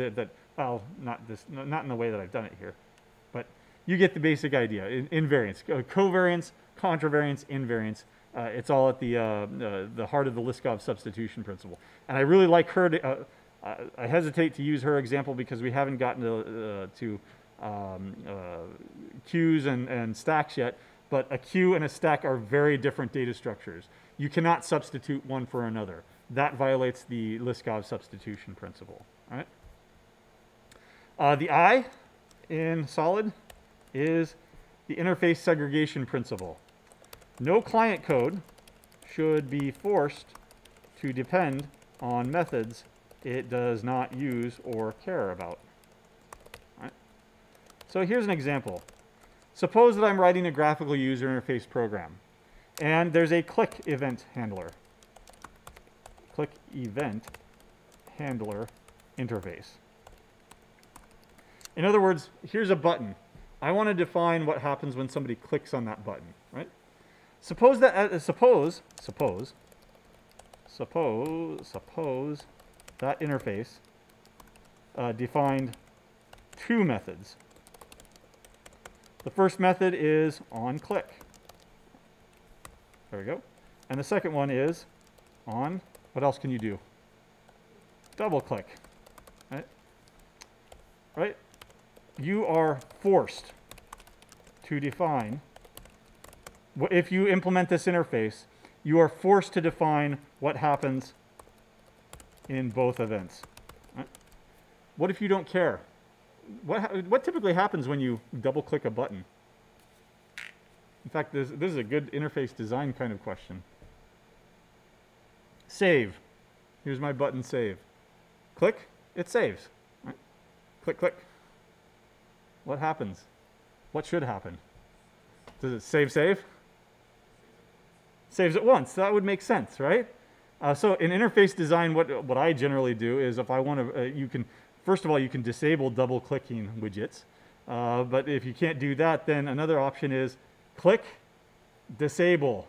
Well, not in the way that I've done it here, but you get the basic idea. Invariance, covariance, contravariance, invariance. It's all at the heart of the Liskov substitution principle. And I really like her to, I hesitate to use her example because we haven't gotten to queues and stacks yet, but a queue and a stack are very different data structures. You cannot substitute one for another. That violates the Liskov substitution principle. All right? The I in solid is the interface segregation principle. No client code should be forced to depend on methods it does not use or care about. All right? So here's an example. Suppose that I'm writing a graphical user interface program, and there's a click event handler. Click event handler interface. In other words, here's a button. I want to define what happens when somebody clicks on that button, right? Suppose that suppose that interface defined two methods. The first method is on click. There we go. And the second one is on, what else can you do? Double click. Right? Right? You are forced to define, if you implement this interface, you are forced to define what happens in both events. Right? What if you don't care? What typically happens when you double click a button? In fact, this is a good interface design kind of question. Save. Here's my button save. Click, it saves. Right? Click, click. What happens? What should happen? Does it save? Saves at once. That would make sense, right? So in interface design, what I generally do is, if I want to, you can, first of all, you can disable double clicking widgets. But if you can't do that, then another option is click, disable,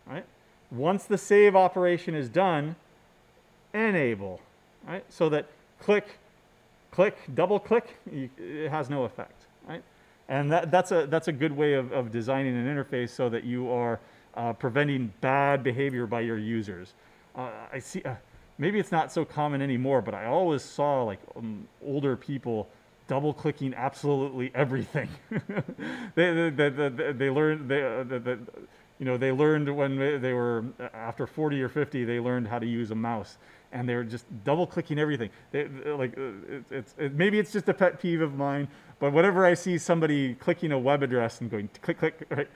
right? Once the save operation is done, enable, right? So that click, double click, it has no effect, right? And that's a good way of designing an interface so that you are preventing bad behavior by your users. I see, maybe it's not so common anymore, but I always saw like older people double-clicking absolutely everything. They learned they learned when they were after 40 or 50, they learned how to use a mouse, and they were just double-clicking everything. Maybe it's just a pet peeve of mine, but whenever I see somebody clicking a web address and going click click, right,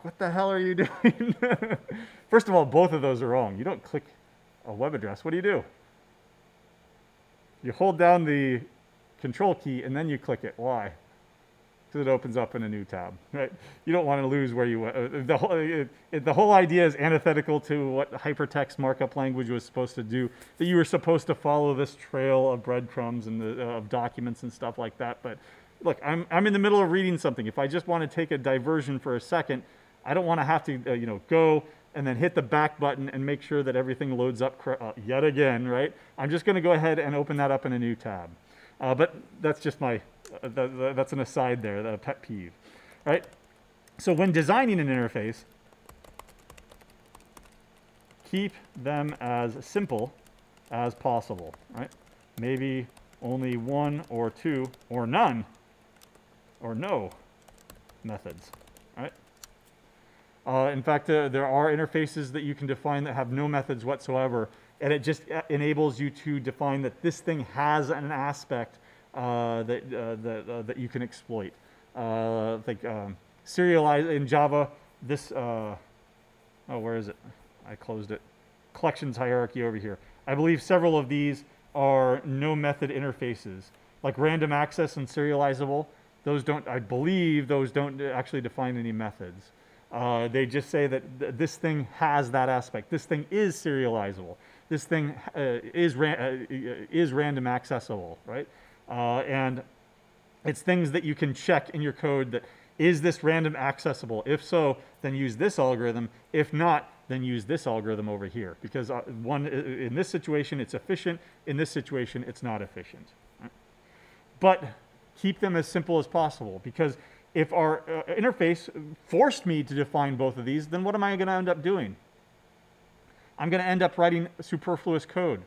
what the hell are you doing? First of all, both of those are wrong. You don't click a web address. What do? You hold down the Control key and then you click it. Why? Because it opens up in a new tab, right? You don't want to lose where you went. The whole idea is antithetical to what hypertext markup language was supposed to do, that you were supposed to follow this trail of breadcrumbs and of documents and stuff like that. But look, I'm in the middle of reading something. If I just want to take a diversion for a second, I don't want to have to go and then hit the back button and make sure that everything loads up yet again, right? I'm just going to go ahead and open that up in a new tab. But that's just that's an aside there, a pet peeve, right? So when designing an interface, keep them as simple as possible, right? Maybe only one or two or none or no methods, right? In fact, there are interfaces that you can define that have no methods whatsoever, and it just enables you to define that this thing has an aspect that you can exploit. Serialize in Java. This where is it? I closed it. Collections hierarchy over here. I believe several of these are no method interfaces, like random access and serializable. Those don't. I believe those don't actually define any methods. They just say that this thing has that aspect. This thing is serializable. This thing is random accessible, right? And it's things that you can check in your code that, is this random accessible? If so, then use this algorithm. If not, then use this algorithm over here. Because in this situation, it's efficient. In this situation, it's not efficient. Right? But keep them as simple as possible, because if our interface forced me to define both of these, then what am I going to end up doing? I'm going to end up writing superfluous code.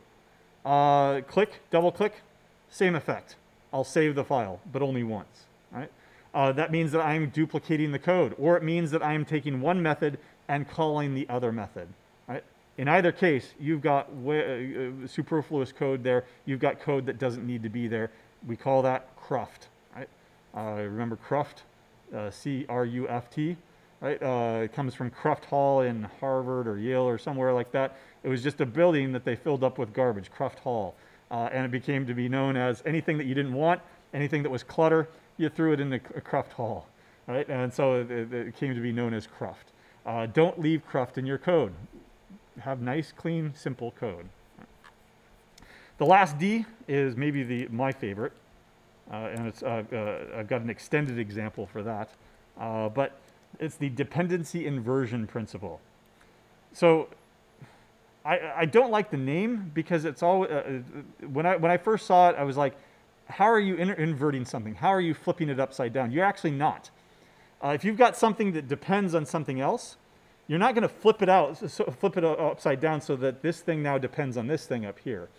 Click, double click, same effect. I'll save the file, but only once. Right? That means that I'm duplicating the code, or it means that I'm taking one method and calling the other method. Right? In either case, you've got superfluous code there. You've got code that doesn't need to be there. We call that cruft. Right? Remember cruft? C-R-U-F-T, right? It comes from Cruft Hall in Harvard or Yale or somewhere like that. It was just a building that they filled up with garbage, Cruft Hall. And it became to be known as anything that you didn't want, anything that was clutter, you threw it in a Cruft Hall, right? And so it came to be known as cruft. Don't leave cruft in your code. Have nice, clean, simple code. The last D is maybe my favorite. And I've got an extended example for that, but it's the dependency inversion principle. So I don't like the name, because it's all when I first saw it, I was like, how are you inverting something? How are you flipping it upside down? You're actually not. If you've got something that depends on something else, you're not going to flip it upside down so that this thing now depends on this thing up here.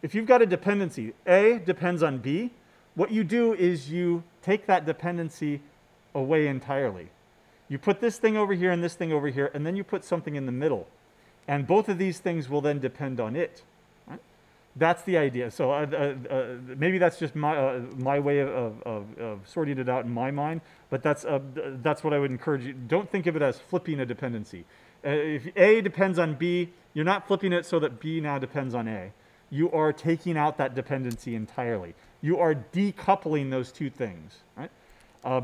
If you've got a dependency, A depends on B, what you do is you take that dependency away entirely. You put this thing over here and this thing over here, and then you put something in the middle. And both of these things will then depend on it. Right? That's the idea. So maybe that's just my way of sorting it out in my mind, but that's what I would encourage you. Don't think of it as flipping a dependency. If A depends on B, you're not flipping it so that B now depends on A. You are taking out that dependency entirely. You are decoupling those two things. Right?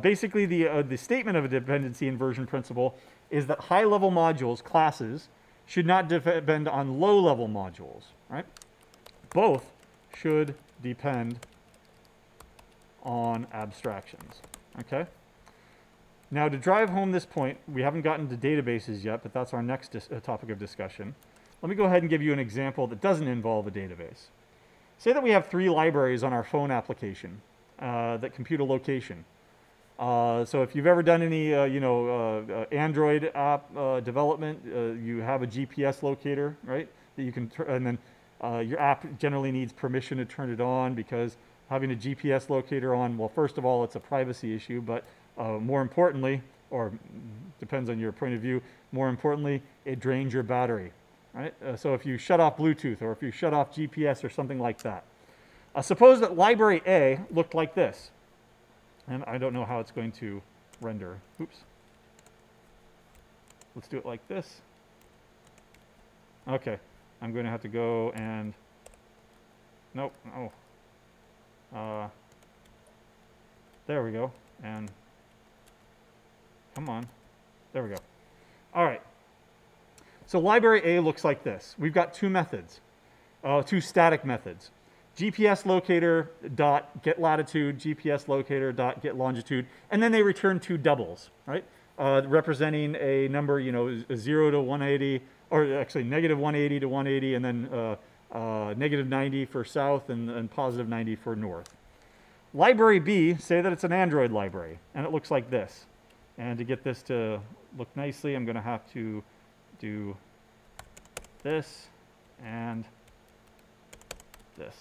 Basically, the statement of a dependency inversion principle is that high-level modules, classes, should not depend on low-level modules. Right? Both should depend on abstractions. Okay? Now, to drive home this point, we haven't gotten to databases yet, but that's our next topic of discussion. Let me go ahead and give you an example that doesn't involve a database. Say that we have 3 libraries on our phone application that compute a location. So if you've ever done any, Android app development, you have a GPS locator, right? That you can, and then your app generally needs permission to turn it on, because having a GPS locator on, well, first of all, it's a privacy issue, but more importantly, or depends on your point of view, more importantly, it drains your battery, right? So if you shut off Bluetooth or if you shut off GPS or something like that. Suppose that library A looked like this. And I don't know how it's going to render. Oops. Let's do it like this. Okay. I'm going to have to go and... Nope. Oh. There we go. And... Come on. There we go. All right. So library A looks like this. We've got two methods, two static methods. GPS locator dot get latitude, GPS locator dot get longitude, and then they return two doubles, right? Representing a number, 0 to 180, or actually negative 180 to 180, and then negative 90 for south and positive 90 for north. Library B, say that it's an Android library, and it looks like this. And to get this to look nicely, I'm going to have to do this and this.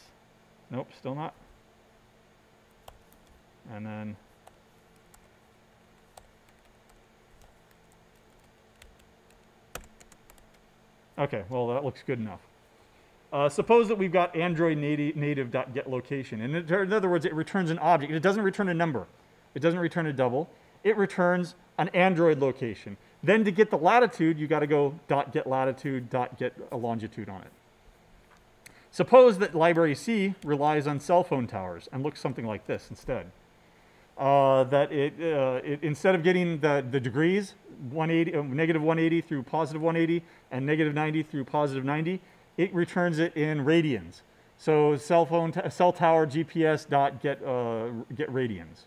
Nope, still not. And then okay, well, that looks good enough. Suppose that we've got Android native.getLocation. And in other words, it returns an object. It doesn't return a number. It doesn't return a double. It returns an Android location. Then to get the latitude, you got to go .get latitude, .get a longitude on it. Suppose that library C relies on cell phone towers and looks something like this instead. That it instead of getting the degrees, negative 180 through positive 180 and negative 90 through positive 90, it returns it in radians. So cell tower GPS dot get radians.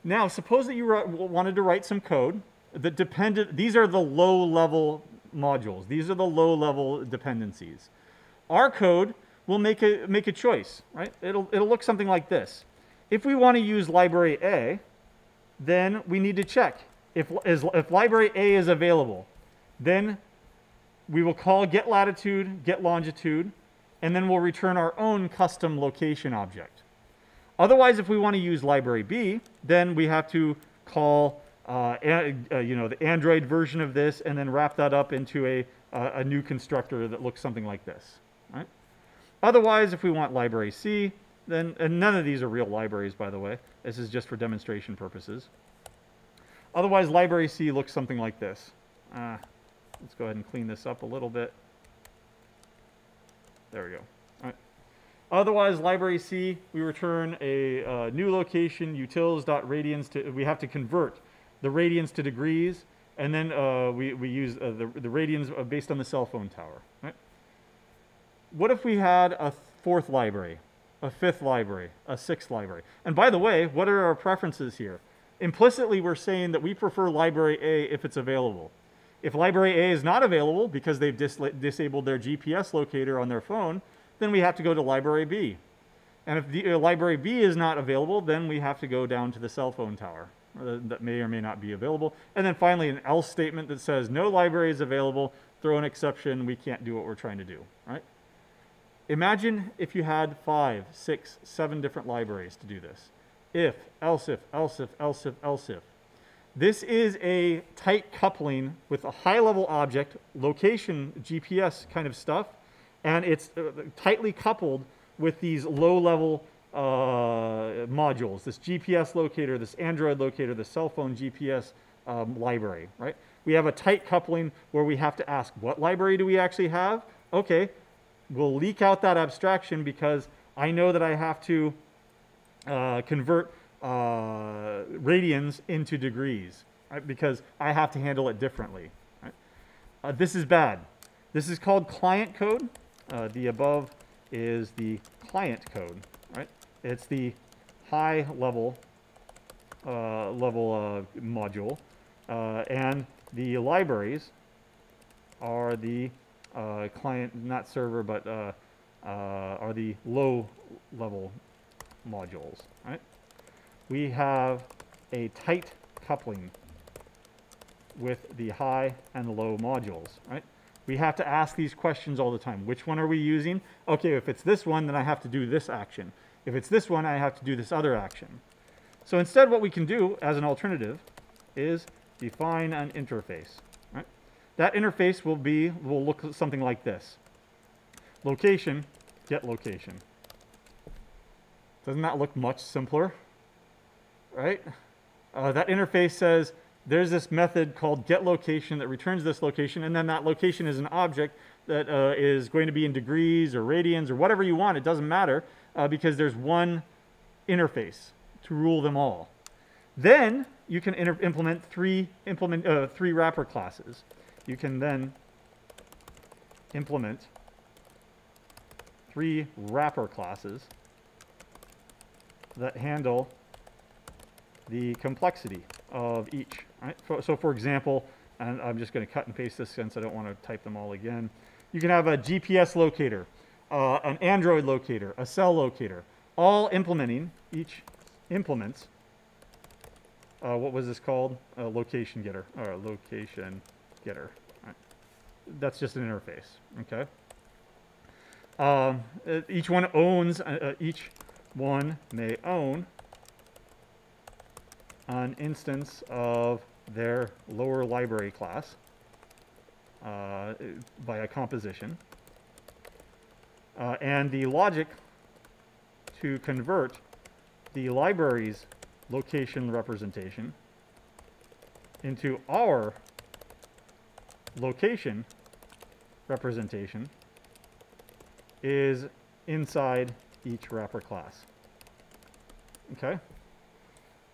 Now suppose that you wanted to write some code that depended. These are the low-level modules. These are the low-level dependencies. Our code will make a choice, right? It'll look something like this. If we want to use library A, then we need to check. If library A is available, then we will call get latitude, get longitude, and then we'll return our own custom location object. Otherwise, if we want to use library B, then we have to call the Android version of this and then wrap that up into a new constructor that looks something like this. Right? Otherwise, if we want library C, then, and none of these are real libraries, by the way. This is just for demonstration purposes. Otherwise, library C looks something like this. Let's go ahead and clean this up a little bit. There we go. All right. Otherwise, library C, we return a new location, utils.radians to, we have to convert the radians to degrees, and then we use the radians based on the cell phone tower. Right? What if we had a fourth library, a fifth library, a sixth library? And by the way, what are our preferences here? Implicitly, we're saying that we prefer library A if it's available. If library A is not available because they've disabled their GPS locator on their phone, then we have to go to library B. And if the library B is not available, then we have to go down to the cell phone tower that may or may not be available. And then finally, an else statement that says no library is available, throw an exception, we can't do what we're trying to do, right? Imagine if you had 5, 6, 7 different libraries to do this. If, else if, else if, else if, else if. This is a tight coupling with a high-level object, location, GPS kind of stuff, and it's tightly coupled with these low-level modules, this GPS locator, this Android locator, the cell phone GPS library, right? We have a tight coupling where we have to ask, what library do we actually have? Okay, we'll leak out that abstraction because I know that I have to convert radians into degrees, right? Because I have to handle it differently. Right? This is bad. This is called client code. The above is the client code, right? It's the high level module, and the libraries are the client, not server, but are the low level modules, right? We have a tight coupling with the high and low modules, right? We have to ask these questions all the time. Which one are we using? Okay, if it's this one, then I have to do this action. If it's this one, I have to do this other action. So instead, what we can do as an alternative is define an interface. Right? That interface will look something like this. Location, get location. Doesn't that look much simpler? Right? That interface says there's this method called getLocation that returns this location, and then that location is an object that is going to be in degrees or radians or whatever you want. It doesn't matter because there's one interface to rule them all. Then you can implement three wrapper classes. You can then implement 3 wrapper classes that handle the complexity of each. Right? So for example, and I'm just going to cut and paste this since I don't want to type them all again. You can have a GPS locator, an Android locator, a cell locator, all implementing, each implements, what was this called? Location getter, or location getter. Right. That's just an interface, okay? Each one owns, each one may own an instance of their lower library class by a composition. And the logic to convert the library's location representation into our location representation is inside each wrapper class. Okay?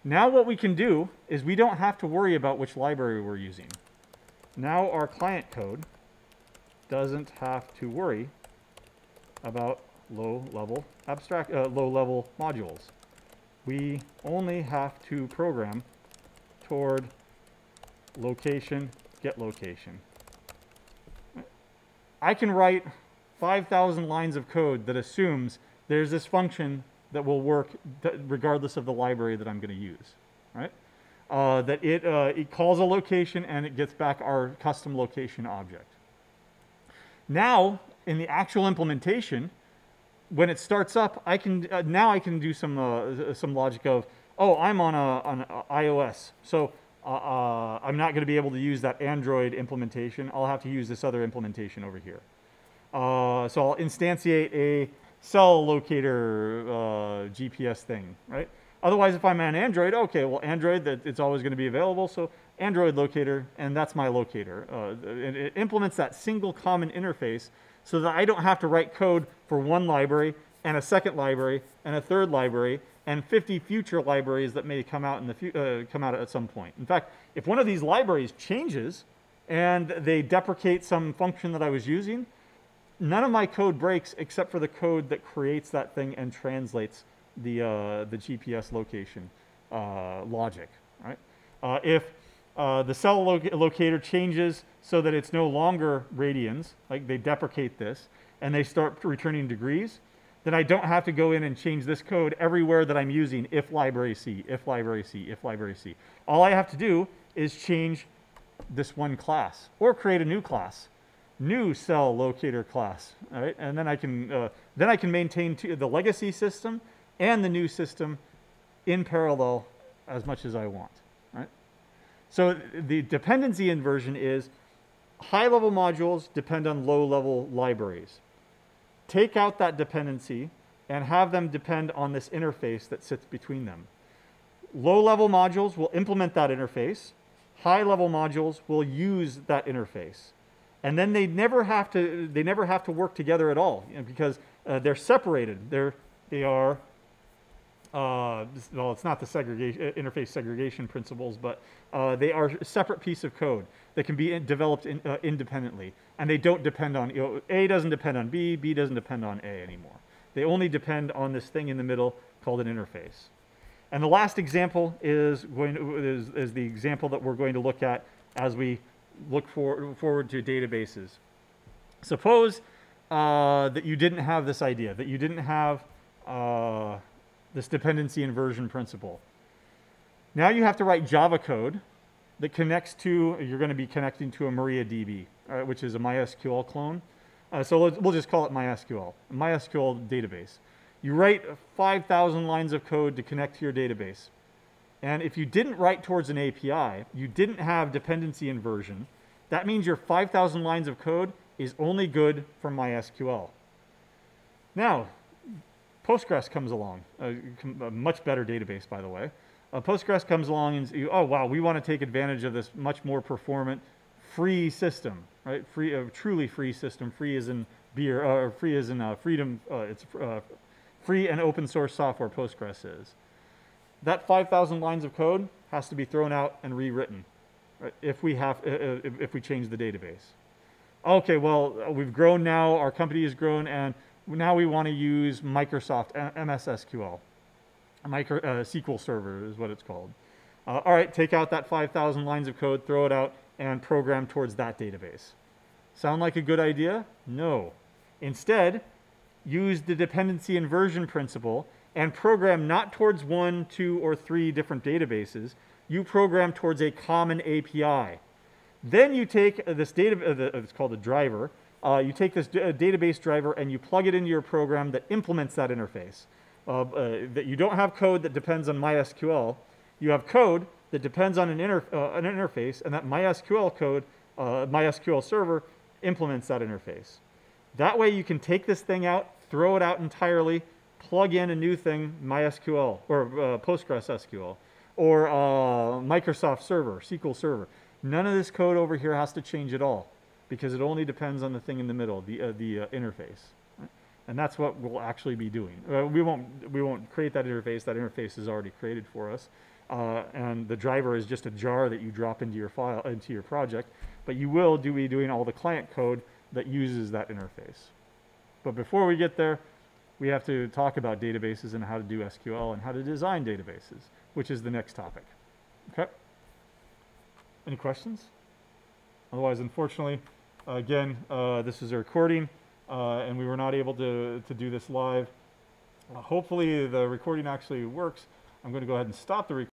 Now what we can do is we don't have to worry about which library we're using. Now our client code doesn't have to worry about low-level modules. We only have to program toward location, get location. I can write 5,000 lines of code that assumes there's this function that will work regardless of the library that I'm going to use, right? That it calls a location and it gets back our custom location object. Now, in the actual implementation, when it starts up, I can now I can do some logic of, oh, I'm on a iOS, so I'm not going to be able to use that Android implementation. I'll have to use this other implementation over here. So I'll instantiate a cell locator GPS thing, right? Otherwise, if I'm on Android, okay, well, Android, it's always going to be available, so Android locator, and that's my locator. It implements that single common interface so that I don't have to write code for one library and a second library and a third library and 50 future libraries that may come out at some point. In fact, if one of these libraries changes and they deprecate some function that I was using, none of my code breaks except for the code that creates that thing and translates the GPS location logic. Right? If the cell locator changes so that it's no longer radians, like they deprecate this, and they start returning degrees, then I don't have to go in and change this code everywhere that I'm using if library C, if library C, if library C. All I have to do is change this one class or create a new class. New cell locator class, all right? And then I can maintain the legacy system and the new system in parallel as much as I want, right? So the dependency inversion is high-level modules depend on low-level libraries. Take out that dependency and have them depend on this interface that sits between them. Low-level modules will implement that interface. High-level modules will use that interface. And then they never have to work together at all, you know, because they're separated. They are well, it's not the interface segregation principles, but they are a separate piece of code that can be developed independently, and they don't depend on, you know, A doesn't depend on B, B doesn't depend on A anymore. They only depend on this thing in the middle called an interface. And the last example is the example that we're going to look at as we look forward to databases. Suppose that you didn't have this idea, that you didn't have this dependency inversion principle. Now you have to write Java code that connects to, you're going to be connecting to a MariaDB, which is a MySQL clone. So we'll just call it MySQL, a MySQL database. You write 5,000 lines of code to connect to your database. And if you didn't write towards an API, you didn't have dependency inversion, that means your 5,000 lines of code is only good for MySQL. Now, Postgres comes along, a much better database, by the way. Postgres comes along and you, oh wow, we want to take advantage of this much more performant, free system, right? Free, truly free system. Free as in beer, or free as in freedom. It's free and open source software. Postgres is. That 5,000 lines of code has to be thrown out and rewritten, right? If we change the database. Okay, well, we've grown now. Our company has grown, and now we want to use Microsoft MS SQL. SQL Server is what it's called. All right, take out that 5,000 lines of code, throw it out, and program towards that database. Sound like a good idea? No. Instead, use the dependency inversion principle and program not towards 1, 2, or 3 different databases. You program towards a common API. Then you take this it's called a driver. You take this database driver and you plug it into your program that implements that interface. That you don't have code that depends on MySQL. You have code that depends on an interface, and that MySQL code, MySQL server, implements that interface. That way you can take this thing out, throw it out entirely, plug in a new thing, MySQL, or Postgres SQL, or Microsoft Server, SQL Server. None of this code over here has to change at all, because it only depends on the thing in the middle, the interface. Right? And that's what we'll actually be doing. We won't create that interface. That interface is already created for us. And the driver is just a jar that you drop into your file, into your project. But you will be doing all the client code that uses that interface. But before we get there, we have to talk about databases and how to do SQL and how to design databases, which is the next topic. Okay? Any questions? Otherwise, unfortunately, again, this is a recording, and we were not able to do this live. Hopefully, the recording actually works. I'm going to go ahead and stop the recording.